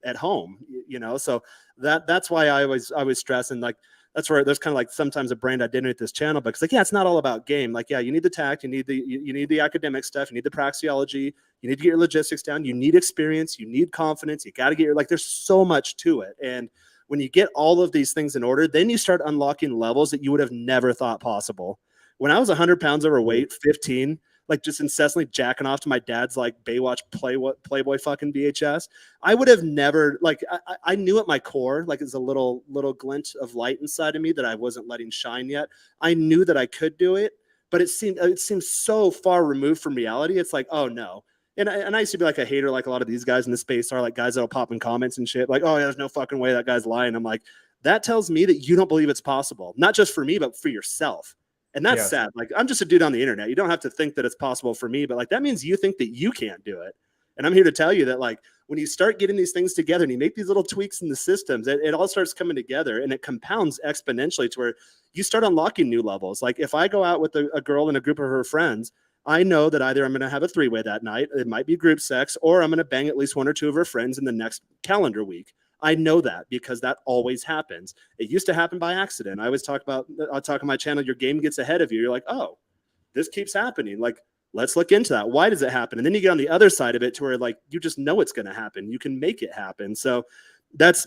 at home, so that's why I always stress, and like that's where there's kind of like sometimes a brand identity at this channel, because like, yeah, it's not all about game. Like, yeah, you need the tact, you need the academic stuff, you need the praxeology, you need to get your logistics down, you need experience, you need confidence, you got to get your, like, there's so much to it. And when you get all of these things in order, then you start unlocking levels that you would have never thought possible. When I was 100 pounds overweight, 15, like just incessantly jacking off to my dad's like Baywatch Playboy fucking VHS, I would have never, like, I knew at my core, like, it's a little glint of light inside of me that I wasn't letting shine yet. I knew that I could do it, but it seemed so far removed from reality. It's like, oh no. And I used to be like a hater, like a lot of these guys in the space are, like guys that'll pop in comments and shit, like, oh yeah, there's no fucking way that guy's lying. I'm like, that tells me that you don't believe it's possible, not just for me, but for yourself. And that's sad. Like, I'm just a dude on the internet. You don't have to think that it's possible for me, but like, that means you think that you can't do it. And I'm here to tell you that, like, when you start getting these things together and you make these little tweaks in the systems, it all starts coming together, and it compounds exponentially to where you start unlocking new levels. Like, if I go out with a girl and a group of her friends, I know that either I'm going to have a 3-way that night, it might be group sex, or I'm going to bang at least 1 or 2 of her friends in the next calendar week. I know that because that always happens. It used to happen by accident. I always talk on my channel, your game gets ahead of you. You're like, oh, this keeps happening. Like, let's look into that. Why does it happen? And then you get on the other side of it to where, like, you just know it's going to happen. You can make it happen. So that's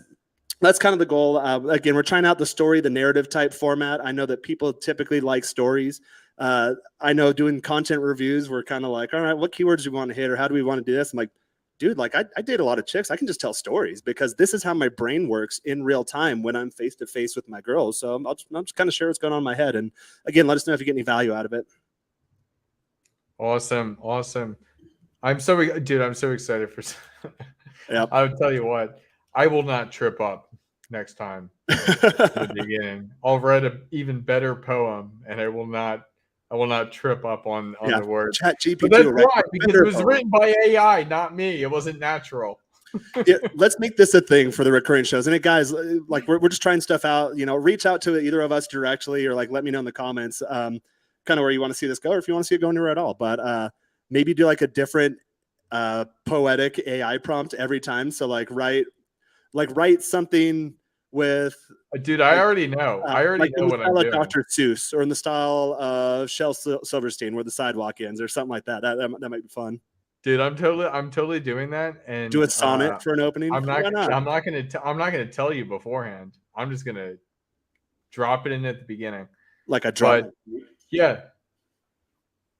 kind of the goal. Again, we're trying out the story, the narrative type format. I know that people typically like stories. I know doing content reviews, we're kind of like, all right, what keywords do we want to hit, or how do we want to do this? I'm like, dude, like, I date a lot of chicks. I can just tell stories because this is how my brain works in real time when I'm face to face with my girls. So I'll just kind of share what's going on in my head. And again, let us know if you get any value out of it. Awesome. I'm so excited for. Yep. I'll tell you what, I will not trip up next time. In the beginning, I'll write an even better poem, and I will not trip up on the words. ChatGPT. That's why, because it was written by AI, not me. It wasn't natural. Yeah, let's make this a thing for the recurring shows. And guys, like, we're just trying stuff out. Reach out to either of us directly, or like let me know in the comments, kind of where you want to see this go, or if you want to see it go anywhere at all. But maybe do like a different poetic AI prompt every time. So like write something with, dude, I already know. I already know what I'm doing. Dr. Seuss, or in the style of Shel Silverstein, where the sidewalk ends, or something like that. That might be fun. Dude, I'm totally doing that. And do a sonnet for an opening. I'm not gonna tell you beforehand. I'm just gonna drop it in at the beginning, like a drop. Yeah,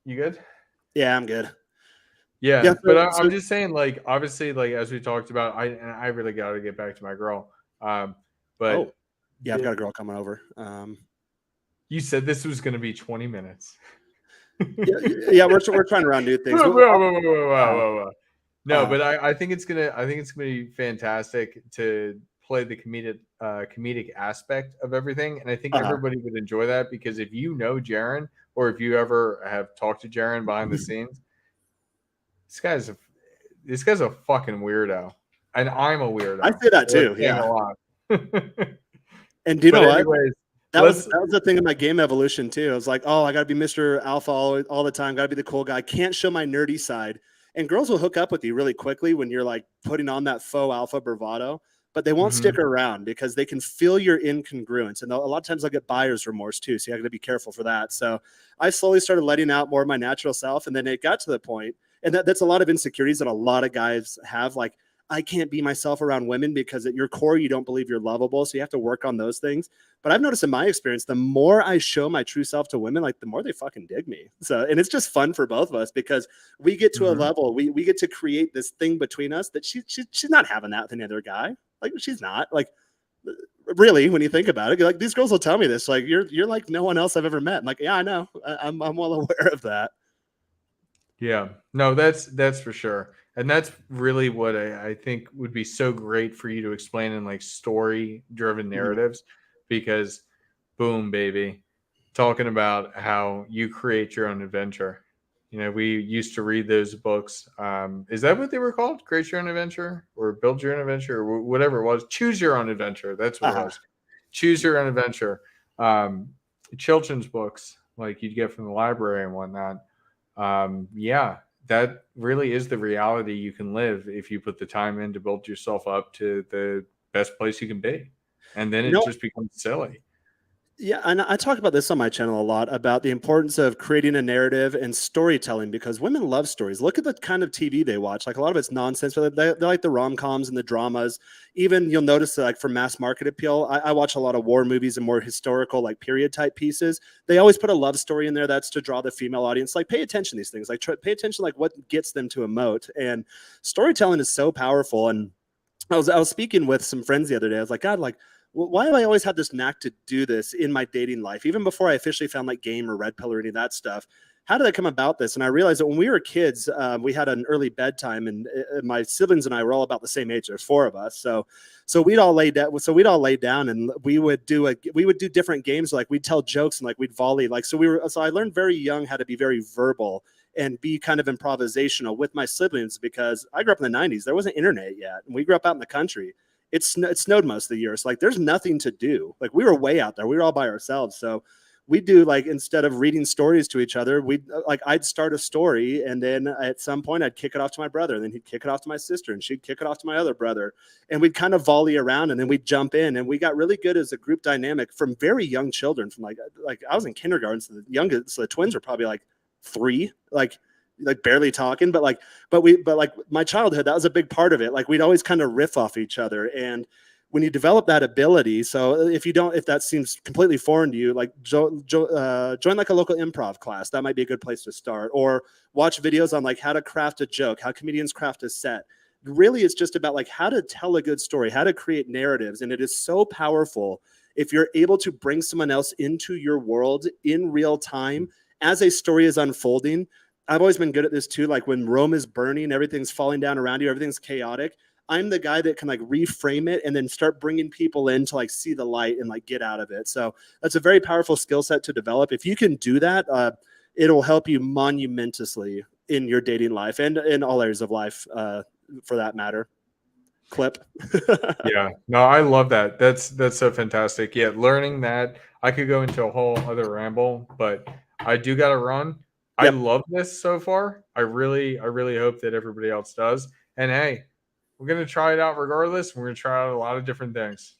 you good? Yeah, I'm good. Yeah, but I'm just saying, like, obviously, like, as we talked about, I really got to get back to my girl. But yeah, I've got a girl coming over. You said this was going to be 20 minutes. yeah, we're trying to round new things. Whoa. No, but I think it's gonna be fantastic to play the comedic aspect of everything, and I think everybody would enjoy that, because if you know Jaren, or if you ever have talked to Jaren behind the scenes, this guy's a fucking weirdo, and I'm a weirdo. I say that too. Yeah. A lot. And do you know what? Anyways, that was the thing in my game evolution too. I was like, oh, I got to be Mr. Alpha all the time. Got to be the cool guy. Can't show my nerdy side. And girls will hook up with you really quickly when you're like putting on that faux alpha bravado, but they won't stick around because they can feel your incongruence. And a lot of times they'll get buyer's remorse too. So you have to be careful for that. So I slowly started letting out more of my natural self. And then it got to the point, and that's a lot of insecurities that a lot of guys have. Like, I can't be myself around women because at your core, you don't believe you're lovable. So you have to work on those things. But I've noticed in my experience, the more I show my true self to women, like, the more they fucking dig me. So, and it's just fun for both of us because we get to a level, we get to create this thing between us that she's not having that with any other guy. Like, she's not, like, really, when you think about it, like, these girls will tell me this, like, you're like no one else I've ever met. I'm like, yeah, I know. I'm well aware of that. Yeah, no, that's for sure. And that's really what I think would be so great for you to explain in, like, story-driven narratives, because boom, baby, talking about how you create your own adventure. We used to read those books. Is that what they were called? Create Your Own Adventure, or Build Your Own Adventure, or whatever it was. Choose Your Own Adventure. That's what it was. Choose Your Own Adventure. Children's books, like you'd get from the library and whatnot. Yeah, that really is the reality you can live if you put the time in to build yourself up to the best place you can be. And then You it know, just becomes silly. yeah, and I talk about this on my channel a lot about the importance of creating a narrative and storytelling because women love stories. Look at the kind of TV they watch. Like a lot of it's nonsense, but they like the rom-coms and the dramas. Even you'll notice that like for mass market appeal, I watch a lot of war movies and more historical like period type pieces. They always put a love story in there that's to draw the female audience. Like pay attention to these things. Like pay attention like what gets them to emote. And storytelling is so powerful. And I was speaking with some friends the other day. I was like, God, like, why have I always had this knack to do this in my dating life, even before I officially found like game or red pill or any of that stuff? How did I come about this? And I realized that when we were kids, we had an early bedtime, and my siblings and I were all about the same age. There's four of us, so we'd all lay down. So we'd all lay down, and we would do different games. Like we'd tell jokes and like we'd volley. Like so I learned very young how to be very verbal and be kind of improvisational with my siblings because I grew up in the 90s. There wasn't internet yet. And we grew up out in the country. It snowed most of the year. So like there's nothing to do. Like we were way out there. We were all by ourselves. So we do like instead of reading stories to each other, I'd start a story and then at some point I'd kick it off to my brother and then he'd kick it off to my sister and she'd kick it off to my other brother. And we'd kind of volley around and then we'd jump in and we got really good as a group dynamic from very young children from like I was in kindergarten. So the twins were probably like 3, like barely talking, but like my childhood, that was a big part of it. Like we'd always kind of riff off each other. And when you develop that ability, so if that seems completely foreign to you, like join like a local improv class, that might be a good place to start, or watch videos on like how to craft a joke, how comedians craft a set. Really, it's just about like how to tell a good story, how to create narratives. And it is so powerful if you're able to bring someone else into your world in real time as a story is unfolding. I've always been good at this too. Like when Rome is burning, everything's falling down around you, everything's chaotic. I'm the guy that can like reframe it and then start bringing people in to like see the light and like get out of it. So that's a very powerful skill set to develop. If you can do that, it'll help you monumentously in your dating life and in all areas of life, for that matter. Clip. Yeah, no, I love that. That's so fantastic. Yeah, learning that I could go into a whole other ramble, but I do got to run. I Yep. love this so far. I really hope that everybody else does. And hey, we're gonna try it out regardless. We're gonna try out a lot of different things.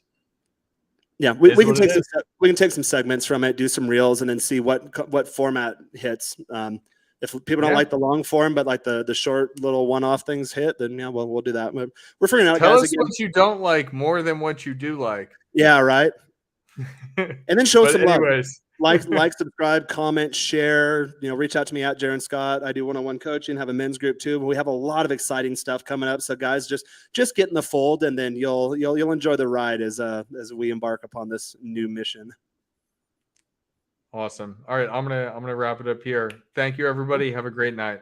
Yeah, we Is can what it is. we can take some segments from it, do some reels, and then see what format hits. If people don't Yeah. like the long form, but like the short little one-off things hit, then yeah, well, we'll do that. We're figuring out, Tell guys. us Again, what you don't like more than what you do like. yeah, right. And then show us But some love. anyways, Like, subscribe, comment, share. Reach out to me at Jaren Scott. I do one-on-one coaching, have a men's group too. We have a lot of exciting stuff coming up. So guys, just get in the fold, and then you'll enjoy the ride as we embark upon this new mission. awesome. All right, I'm gonna wrap it up here. Thank you, everybody. Have a great night.